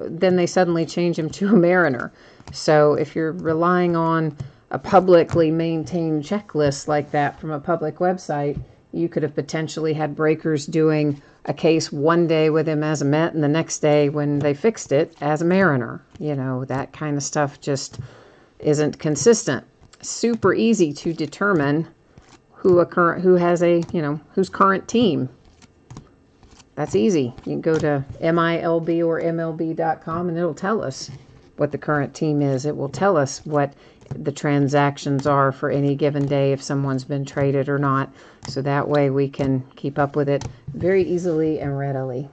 then they suddenly change him to a Mariner. So if you're relying on a publicly maintained checklist like that from a public website, you could have potentially had breakers doing a case one day with him as a Met and the next day when they fixed it as a Mariner. That kind of stuff just isn't consistent. Super easy to determine whose current team. That's easy. You can go to MILB or MLB.com and it'll tell us. what the current team is. It will tell us what the transactions are for any given day, if someone's been traded or not. So that way we can keep up with it very easily and readily.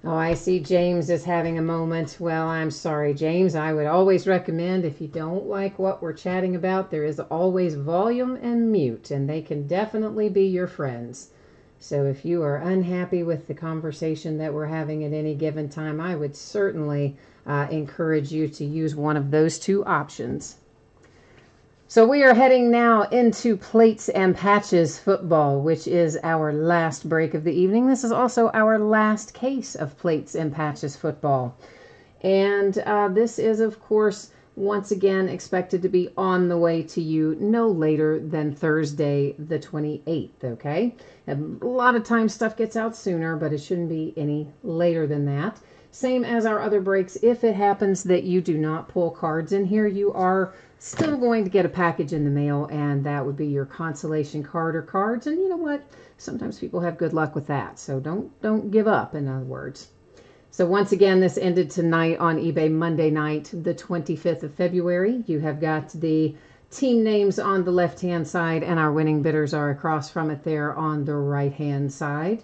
Oh, I see James is having a moment. Well, I'm sorry, James. I would always recommend, if you don't like what we're chatting about, there is always volume and mute, and they can definitely be your friends. So if you are unhappy with the conversation that we're having at any given time, I would certainly encourage you to use one of those two options. So we are heading now into Plates and Patches football, which is our last break of the evening. This is also our last case of Plates and Patches football. And this is, of course, once again expected to be on the way to you no later than Thursday the 28th, okay? A lot of times stuff gets out sooner, but it shouldn't be any later than that. Same as our other breaks. If it happens that you do not pull cards in here, you are still going to get a package in the mail, and that would be your consolation card or cards. And you know what? Sometimes people have good luck with that, so don't give up, in other words. So once again, this ended tonight on eBay Monday night, the 25th of February. You have got the team names on the left-hand side, and our winning bidders are across from it there on the right-hand side.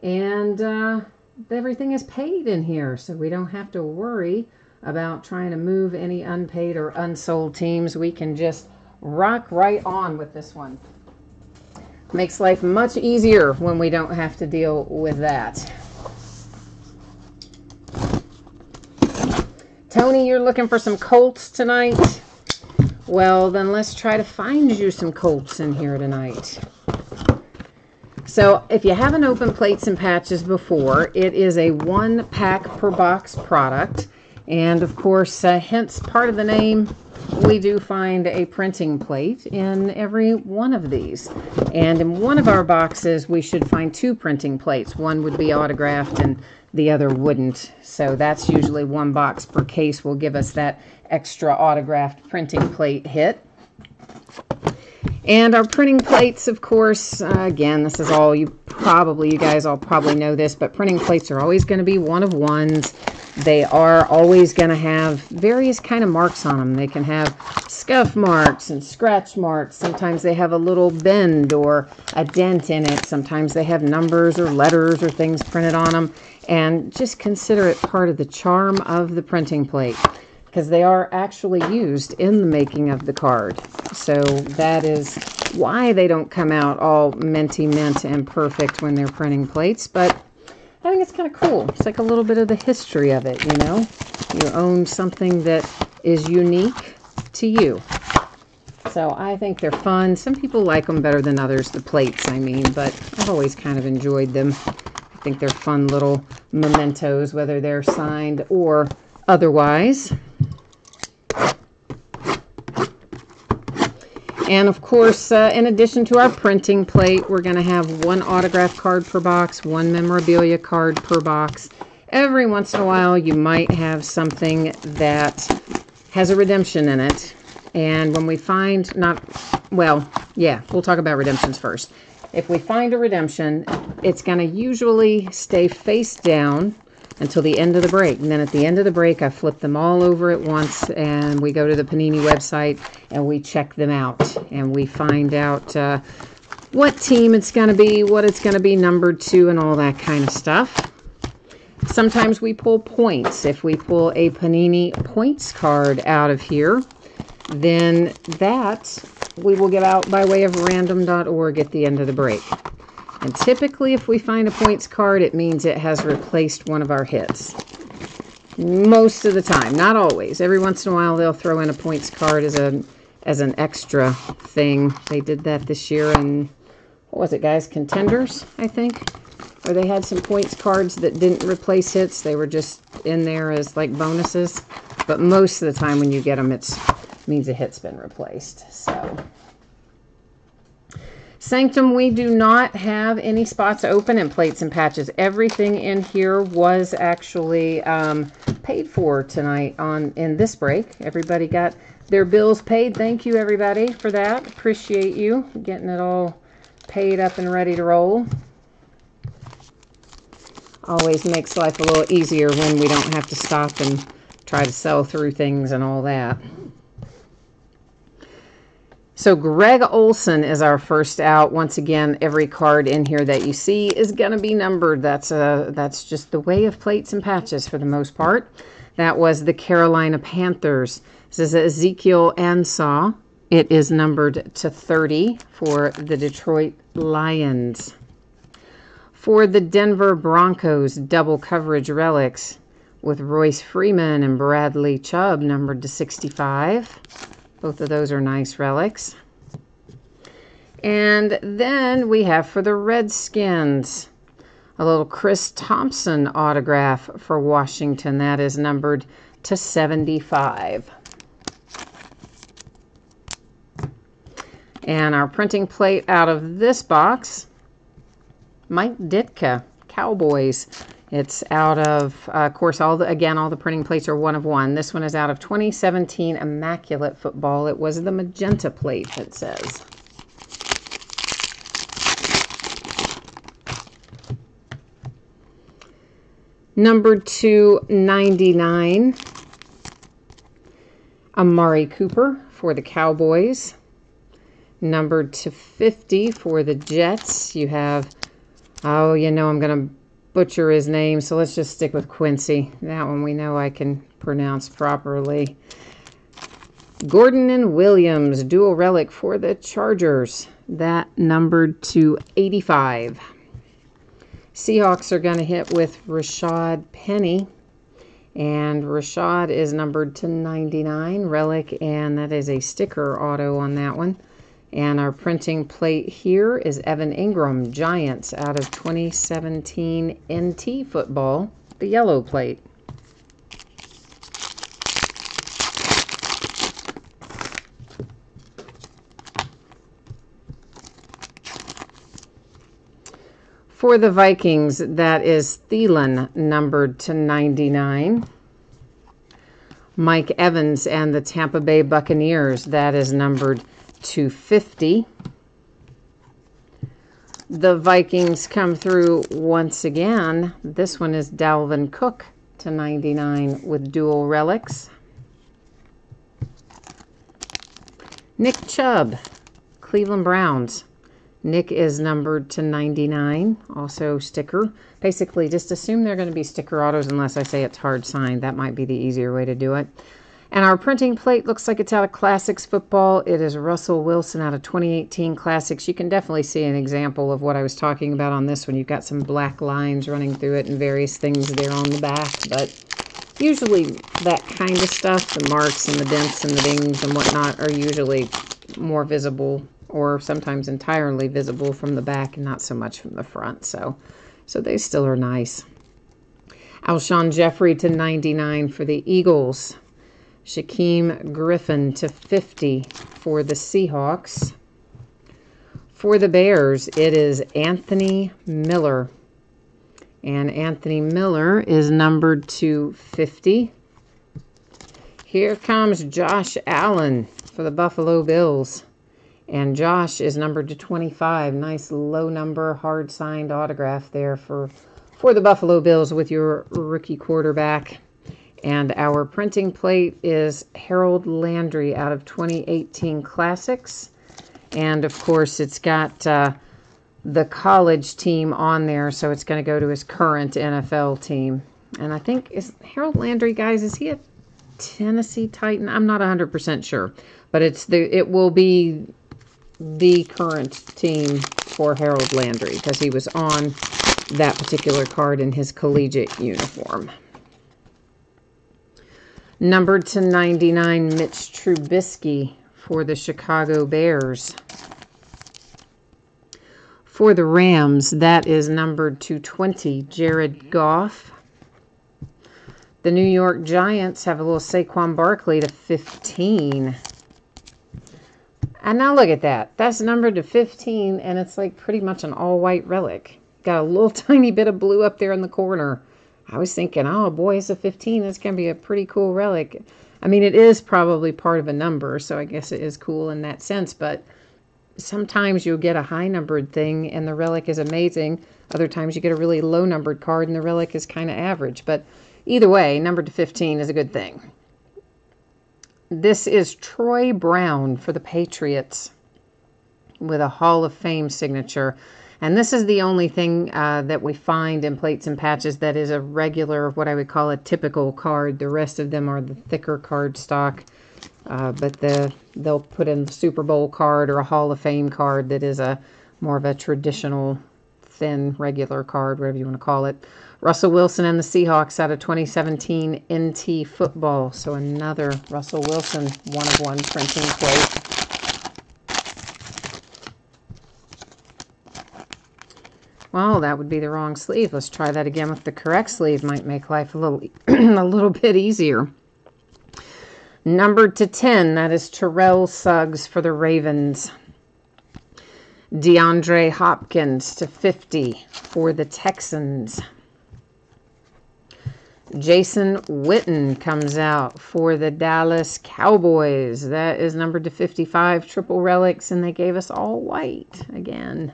And everything is paid in here, so we don't have to worry about trying to move any unpaid or unsold teams. We can just rock right on with this one. Makes life much easier when we don't have to deal with that. Tony, you're looking for some Colts tonight? Well, then let's try to find you some Colts in here tonight. So if you haven't opened Plates and Patches before, it is a 1-pack per box product. And of course, hence part of the name, we do find a printing plate in every one of these. And in one of our boxes, we should find 2 printing plates. One would be autographed and the other wouldn't. So that's usually 1 box per case will give us that extra autographed printing plate hit. And our printing plates, of course, again, this is all you guys all probably know this, but printing plates are always going to be 1 of 1s. They are always going to have various kind of marks on them. They can have scuff marks and scratch marks. Sometimes they have a little bend or a dent in it. Sometimes they have numbers or letters or things printed on them. And just consider it part of the charm of the printing plate, because they are actually used in the making of the card. So that is why they don't come out all minty mint and perfect when they're printing plates. But I think it's kind of cool. It's like a little bit of the history of it, you know? You own something that is unique to you. So I think they're fun. Some people like them better than others, the plates, I mean, but I've always kind of enjoyed them. I think they're fun little mementos, whether they're signed or otherwise. And of course, in addition to our printing plate, we're going to have 1 autograph card per box, 1 memorabilia card per box. Every once in a while, you might have something that has a redemption in it. And when we find we'll talk about redemptions first. If we find a redemption, it's going to usually stay face down until the end of the break. And then at the end of the break, I flip them all over at once, and we go to the Panini website and we check them out. And we find out what team it's going to be, what it's going to be numbered to, and all that kind of stuff. Sometimes we pull points. If we pull a Panini points card out of here, then that we will give out by way of random.org at the end of the break. And typically, if we find a points card, it means it has replaced one of our hits. Most of the time, not always. Every once in a while, they'll throw in a points card as an extra thing. They did that this year in, what was it, guys? Contenders, I think. Or they had some points cards that didn't replace hits. They were just in there as like bonuses. But most of the time when you get them, it means a hit's been replaced. So Sanctum, we do not have any spots open in Plates and Patches. Everything in here was actually paid for tonight in this break. Everybody got their bills paid. Thank you, everybody, for that. Appreciate you getting it all paid up and ready to roll. Always makes life a little easier when we don't have to stop and try to sell through things and all that. So Greg Olson is our first out. Once again, every card in here that you see is going to be numbered. That's just the way of plates and patches for the most part. That was the Carolina Panthers. This is Ezekiel Ansah. It is numbered to 30 for the Detroit Lions. For the Denver Broncos, double coverage relics with Royce Freeman and Bradley Chubb, numbered to 65. Both of those are nice relics. And then we have for the Redskins, a little Chris Thompson autograph for Washington. That is numbered to 75. And our printing plate out of this box, Mike Ditka, Cowboys. It's out of course, all the printing plates are 1 of 1. This one is out of 2017 Immaculate Football. It was the magenta plate, it says. Number 299, Amari Cooper for the Cowboys. Number 250 for the Jets. You have, I'm going to butcher his name, so let's just stick with Quincy. That one we know I can pronounce properly. Gordon and Williams, dual relic for the Chargers. That numbered to 85. Seahawks are going to hit with Rashad Penny. And Rashad is numbered to 99, relic, and that is a sticker auto on that one. And our printing plate here is Evan Ingram, Giants, out of 2017 NT Football, the yellow plate. For the Vikings, that is Thielen, numbered to 99. Mike Evans and the Tampa Bay Buccaneers, that is numbered to 50. The Vikings come through once again. This one is Dalvin Cook to 99 with dual relics. Nick Chubb, Cleveland Browns. Nick is numbered to 99, also sticker. Basically, just assume they're going to be sticker autos unless I say it's hard signed. That might be the easier way to do it. And our printing plate looks like it's out of Classics Football. It is Russell Wilson out of 2018 Classics. You can definitely see an example of what I was talking about on this one. You've got some black lines running through it and various things there on the back. But usually that kind of stuff, the marks and the dents and the dings and whatnot, are usually more visible or sometimes entirely visible from the back and not so much from the front. So they still are nice. Alshon Jeffrey to 99 for the Eagles. Shaquem Griffin to 50 for the Seahawks. For the Bears, it is Anthony Miller. And Anthony Miller is numbered to 50. Here comes Josh Allen for the Buffalo Bills. And Josh is numbered to 25. Nice low number, hard signed autograph there for the Buffalo Bills with your rookie quarterback. And our printing plate is Harold Landry out of 2018 Classics. And, of course, it's got the college team on there, so it's going to go to his current NFL team. And I think, is Harold Landry, guys, is he a Tennessee Titan? I'm not 100% sure. But it will be the current team for Harold Landry because he was on that particular card in his collegiate uniform. Numbered to 99, Mitch Trubisky for the Chicago Bears. For the Rams, that is numbered to 20, Jared Goff. The New York Giants have a little Saquon Barkley to 15. And now look at that. That's numbered to 15, and it's like pretty much an all-white relic. Got a little tiny bit of blue up there in the corner. I was thinking, oh boy, it's a 15. It's going to be a pretty cool relic. I mean, it is probably part of a number, so I guess it is cool in that sense. But sometimes you'll get a high numbered thing and the relic is amazing. Other times you get a really low numbered card and the relic is kind of average. But either way, numbered to 15 is a good thing. This is Troy Brown for the Patriots with a Hall of Fame signature. And this is the only thing that we find in plates and patches that is a regular, what I would call a typical card. The rest of them are the thicker card stock. But they'll put in the Super Bowl card or a Hall of Fame card that is a more of a traditional, thin, regular card, whatever you want to call it. Russell Wilson and the Seahawks out of 2017 NT Football. So another Russell Wilson one-of-one printing plate. Well, that would be the wrong sleeve. Let's try that again with the correct sleeve. Might make life a little, a little bit easier. Numbered to 10, that is Terrell Suggs for the Ravens. DeAndre Hopkins to 50 for the Texans. Jason Witten comes out for the Dallas Cowboys. That is numbered to 55, triple relics, and they gave us all white again.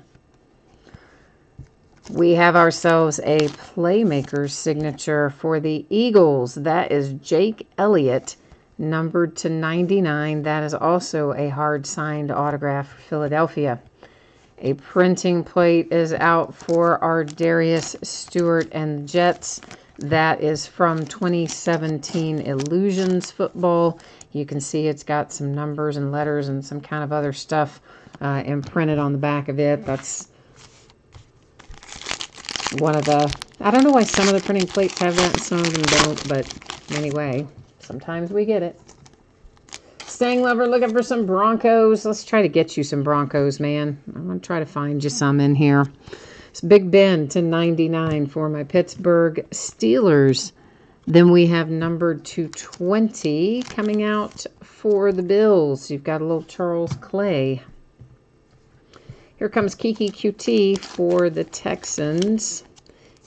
We have ourselves a Playmaker's signature for the Eagles. That is Jake Elliott, numbered to 99. That is also a hard signed autograph for Philadelphia. A printing plate is out for our Darius Stewart and the Jets. That is from 2017 Illusions Football. You can see it's got some numbers and letters and some kind of other stuff imprinted on the back of it. That's one of the, I don't know why some of the printing plates have that and some of them don't, but anyway, sometimes we get it. Stang Lover looking for some Broncos. Let's try to get you some Broncos, man. I'm going to try to find you some in here. It's Big Ben to 99 for my Pittsburgh Steelers. Then we have numbered to 20 coming out for the Bills. You've got a little Charles Clay. Here comes Kiki QT for the Texans.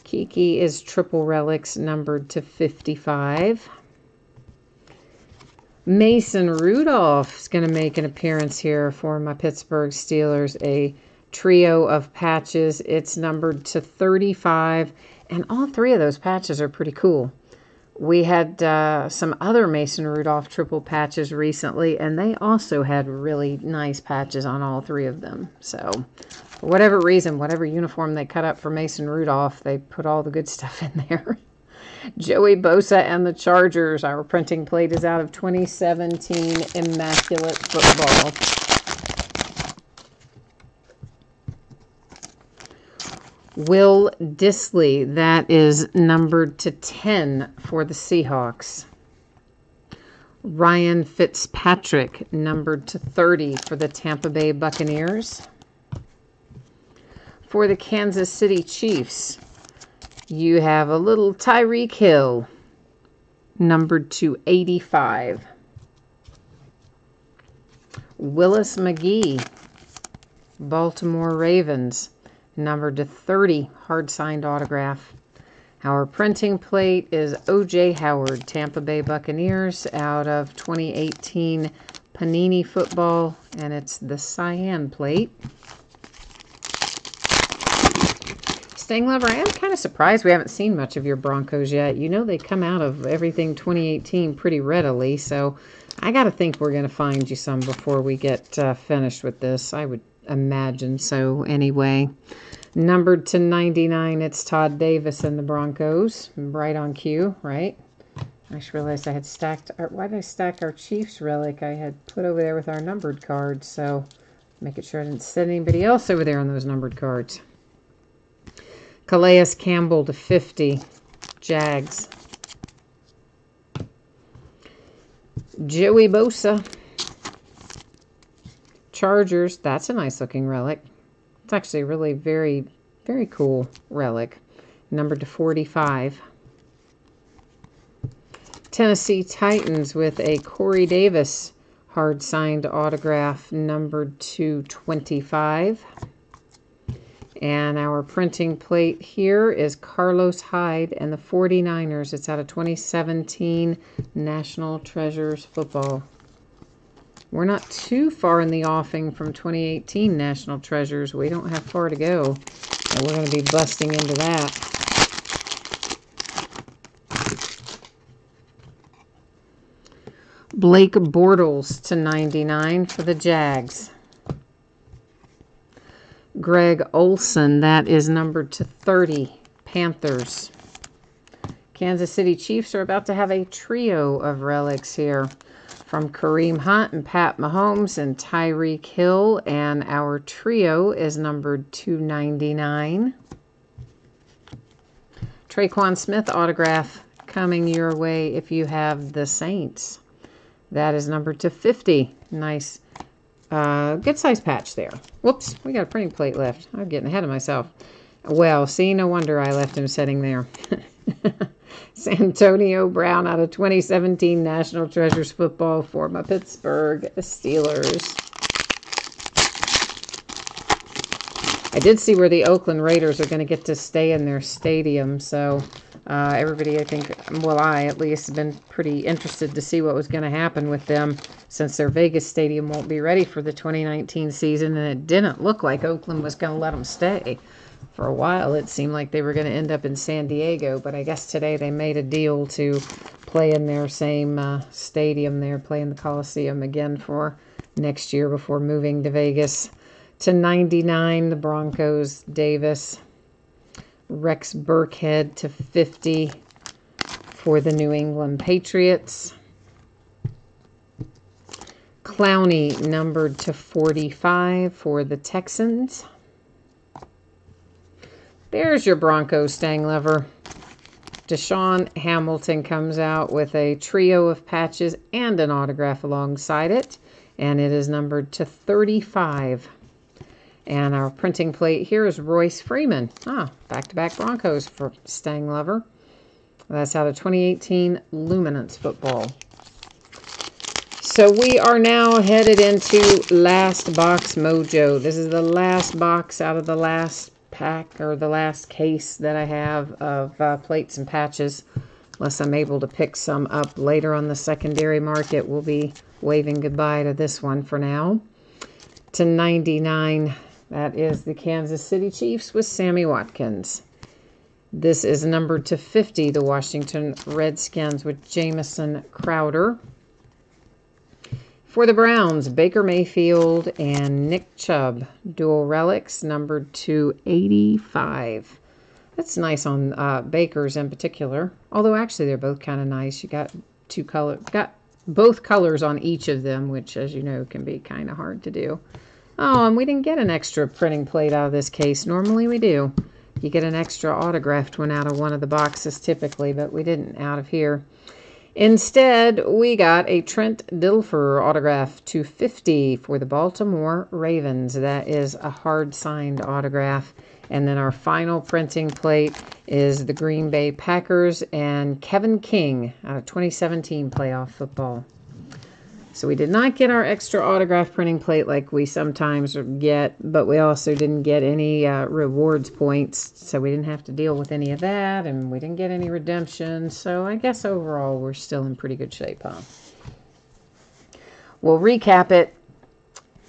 Kiki is triple relics numbered to 55. Mason Rudolph is going to make an appearance here for my Pittsburgh Steelers. A trio of patches. It's numbered to 35. And all three of those patches are pretty cool. We had some other Mason Rudolph triple patches recently, and they also had really nice patches on all three of them. So, for whatever reason, whatever uniform they cut up for Mason Rudolph, they put all the good stuff in there. Joey Bosa and the Chargers. Our printing plate is out of 2017 Immaculate Football. Will Dissly, that is numbered to 10 for the Seahawks. Ryan Fitzpatrick, numbered to 30 for the Tampa Bay Buccaneers. For the Kansas City Chiefs, you have a little Tyreek Hill, numbered to 85. Willis McGee, Baltimore Ravens, numbered to 30, hard-signed autograph. Our printing plate is O.J. Howard, Tampa Bay Buccaneers, out of 2018 Panini Football, and it's the cyan plate. Stang Lover, I am kind of surprised we haven't seen much of your Broncos yet. You know they come out of everything 2018 pretty readily, so I got to think we're going to find you some before we get finished with this. I would imagine so anyway. Numbered to 99, it's Todd Davis and the Broncos. Right on cue, right? I just realized I had stacked, why did I stack our Chiefs relic I had put over there with our numbered cards, so making sure I didn't set anybody else over there on those numbered cards. Calais Campbell to 50, Jags. Joey Bosa, Chargers. That's a nice looking relic. It's actually a really very, very cool relic. Numbered to 45. Tennessee Titans with a Corey Davis hard signed autograph numbered to 25. And our printing plate here is Carlos Hyde and the 49ers. It's out of 2017 National Treasures Football. We're not too far in the offing from 2018 National Treasures. We don't have far to go. And we're going to be busting into that. Blake Bortles to 99 for the Jags. Greg Olsen, that is numbered to 30, Panthers. Kansas City Chiefs are about to have a trio of relics here from Kareem Hunt and Pat Mahomes and Tyreek Hill, and our trio is numbered 299. Traquan Smith autograph coming your way if you have the Saints. That is numbered to 50. Nice, good size patch there. Whoops, we got a printing plate left. I'm getting ahead of myself. Well, see, no wonder I left him sitting there. Santonio Brown out of 2017 National Treasures football for my Pittsburgh Steelers. I did see where the Oakland Raiders are going to get to stay in their stadium, so everybody, I think, well, I at least have been pretty interested to see what was going to happen with them since their Vegas stadium won't be ready for the 2019 season, and it didn't look like Oakland was going to let them stay. For a while, it seemed like they were going to end up in San Diego, but I guess today they made a deal to play in their same stadium there, play in the Coliseum again for next year before moving to Vegas. To 99, the Broncos, Davis. Rex Burkhead to 50 for the New England Patriots. Clowney numbered to 45 for the Texans. There's your Broncos staying lever. Deshaun Hamilton comes out with a trio of patches and an autograph alongside it, and it is numbered to 35. And our printing plate here is Royce Freeman. Back-to-back Broncos for staying lever. That's out of 2018 Luminance football. So we are now headed into Last Box Mojo. This is the last box out of the last pack, or the last case that I have of plates and patches. Unless I'm able to pick some up later on the secondary market, we'll be waving goodbye to this one for now. To 99, that is the Kansas City Chiefs with Sammy Watkins. This is numbered to 50, the Washington Redskins with Jamison Crowder. For the Browns, Baker Mayfield and Nick Chubb, dual relics, numbered to 85. That's nice on Baker's in particular. Although actually they're both kind of nice. You got both colors on each of them, which, as you know, can be kind of hard to do. Oh, and we didn't get an extra printing plate out of this case. Normally we do. You get an extra autographed one out of one of the boxes typically, but we didn't out of here. Instead, we got a Trent Dilfer autograph to 50 for the Baltimore Ravens. That is a hard-signed autograph. And then our final printing plate is the Green Bay Packers and Kevin King out of 2017 playoff football. So we did not get our extra autograph printing plate like we sometimes get, but we also didn't get any rewards points, so we didn't have to deal with any of that, and we didn't get any redemption, so I guess overall we're still in pretty good shape, huh? We'll recap it.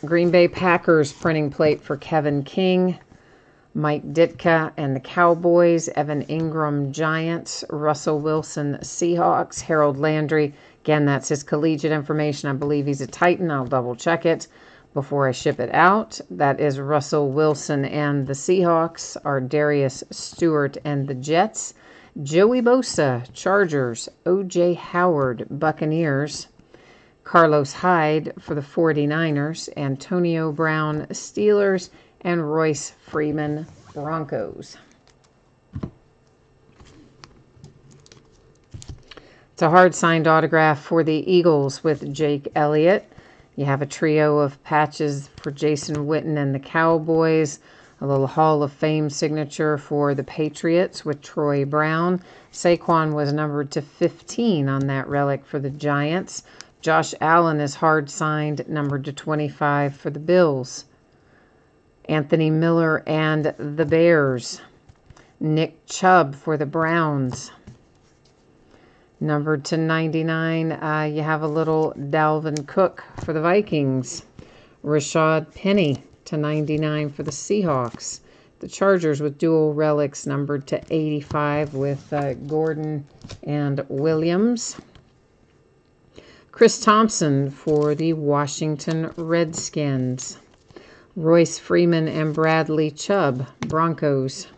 Green Bay Packers printing plate for Kevin King, Mike Ditka and the Cowboys, Evan Ingram Giants, Russell Wilson Seahawks, Harold Landry. Again, that's his collegiate information. I believe he's a Titan. I'll double check it before I ship it out. That is Russell Wilson and the Seahawks, are Darius Stewart and the Jets, Joey Bosa, Chargers, O.J. Howard, Buccaneers, Carlos Hyde for the 49ers, Antonio Brown, Steelers, and Royce Freeman, Broncos. It's a hard-signed autograph for the Eagles with Jake Elliott. You have a trio of patches for Jason Witten and the Cowboys. A little Hall of Fame signature for the Patriots with Troy Brown. Saquon was numbered to 15 on that relic for the Giants. Josh Allen is hard-signed, numbered to 25 for the Bills. Anthony Miller and the Bears. Nick Chubb for the Browns. Numbered to 99, you have a little Dalvin Cook for the Vikings. Rashad Penny to 99 for the Seahawks. The Chargers with dual relics numbered to 85 with Gordon and Williams. Chris Thompson for the Washington Redskins. Royce Freeman and Bradley Chubb, Broncos.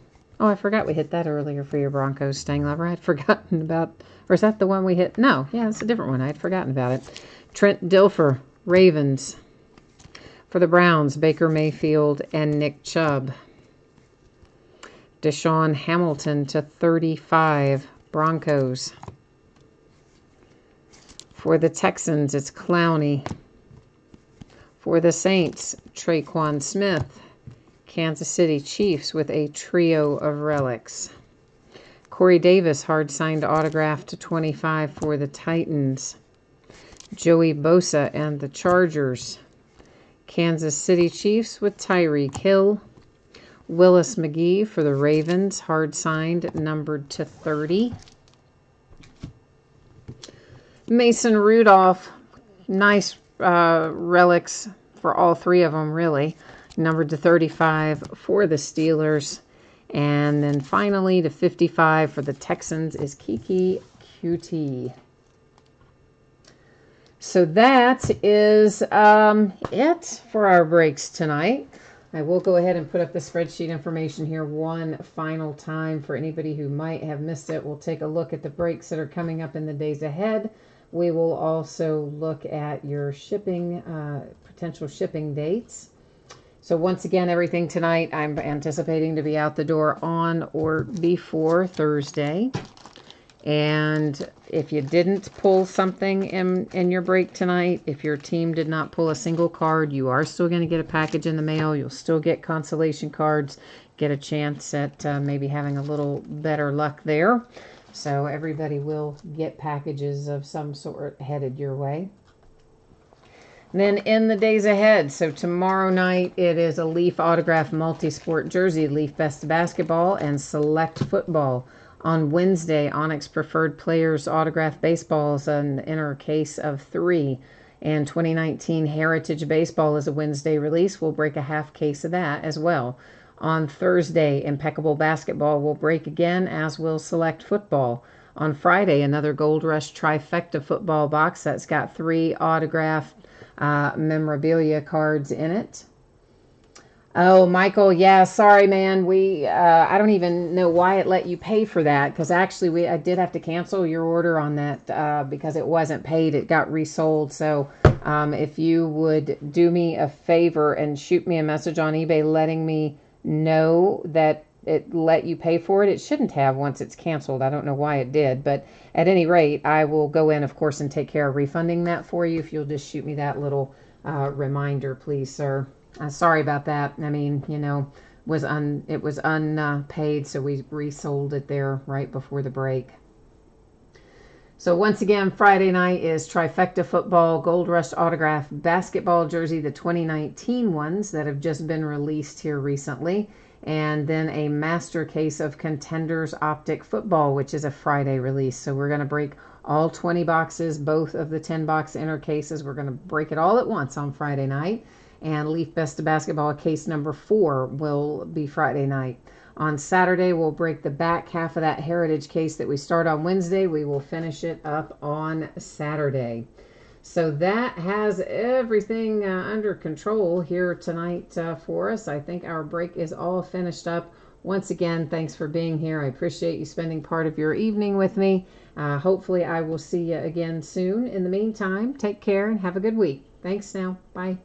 Oh, I forgot we hit that earlier for your Broncos, Stanglover. I'd forgotten about, or is that the one we hit? No, yeah, it's a different one. I'd forgotten about it. Trent Dilfer, Ravens. For the Browns, Baker Mayfield and Nick Chubb. Deshaun Hamilton to 35, Broncos. For the Texans, it's Clowney. For the Saints, Traquan Smith. Kansas City Chiefs with a trio of relics. Corey Davis, hard-signed autograph to 25 for the Titans. Joey Bosa and the Chargers. Kansas City Chiefs with Tyreek Hill. Willis McGee for the Ravens, hard-signed, numbered to 30. Mason Rudolph, nice relics for all three of them, really. Numbered to 35 for the Steelers. And then finally to 55 for the Texans is Kiki QT. So that is it for our breaks tonight. I will go ahead and put up the spreadsheet information here one final time for anybody who might have missed it. We'll take a look at the breaks that are coming up in the days ahead. We will also look at your shipping, potential shipping dates. So once again, everything tonight, I'm anticipating to be out the door on or before Thursday. And if you didn't pull something in your break tonight, if your team did not pull a single card, you are still going to get a package in the mail. You'll still get consolation cards, get a chance at maybe having a little better luck there. So everybody will get packages of some sort headed your way. Then in the days ahead, so tomorrow night it is a Leaf Autograph Multi-Sport Jersey, Leaf Best Basketball, and Select Football. On Wednesday, Onyx Preferred Players Autograph Baseballs, an inner case of 3. And 2019 Heritage Baseball is a Wednesday release. We'll break a half case of that as well. On Thursday, Impeccable Basketball will break again, as will Select Football. On Friday, another Gold Rush Trifecta Football box that's got 3 autographed memorabilia cards in it. Oh, Michael, yeah, sorry, man. I don't even know why it let you pay for that, because actually I did have to cancel your order on that because it wasn't paid. It got resold. So if you would do me a favor and shoot me a message on eBay letting me know that it let you pay for it. It shouldn't have once it's canceled. I don't know why it did, but at any rate, I will go in, of course, and take care of refunding that for you if you'll just shoot me that little reminder, please, sir. Sorry about that. I mean, you know, it was unpaid, so we resold it there right before the break. So once again, Friday night is Trifecta Football, Gold Rush Autograph Basketball Jersey, the 2019 ones that have just been released here recently. And then a master case of Contenders Optic Football, which is a Friday release. So we're going to break all 20 boxes, both of the 10-box inner cases. We're going to break it all at once on Friday night. And Leaf Best of Basketball case number 4 will be Friday night. On Saturday, we'll break the back half of that Heritage case that we start on Wednesday. We will finish it up on Saturday. So that has everything under control here tonight for us. I think our break is all finished up. Once again, thanks for being here. I appreciate you spending part of your evening with me. Hopefully, I will see you again soon. In the meantime, take care and have a good week. Thanks now. Bye.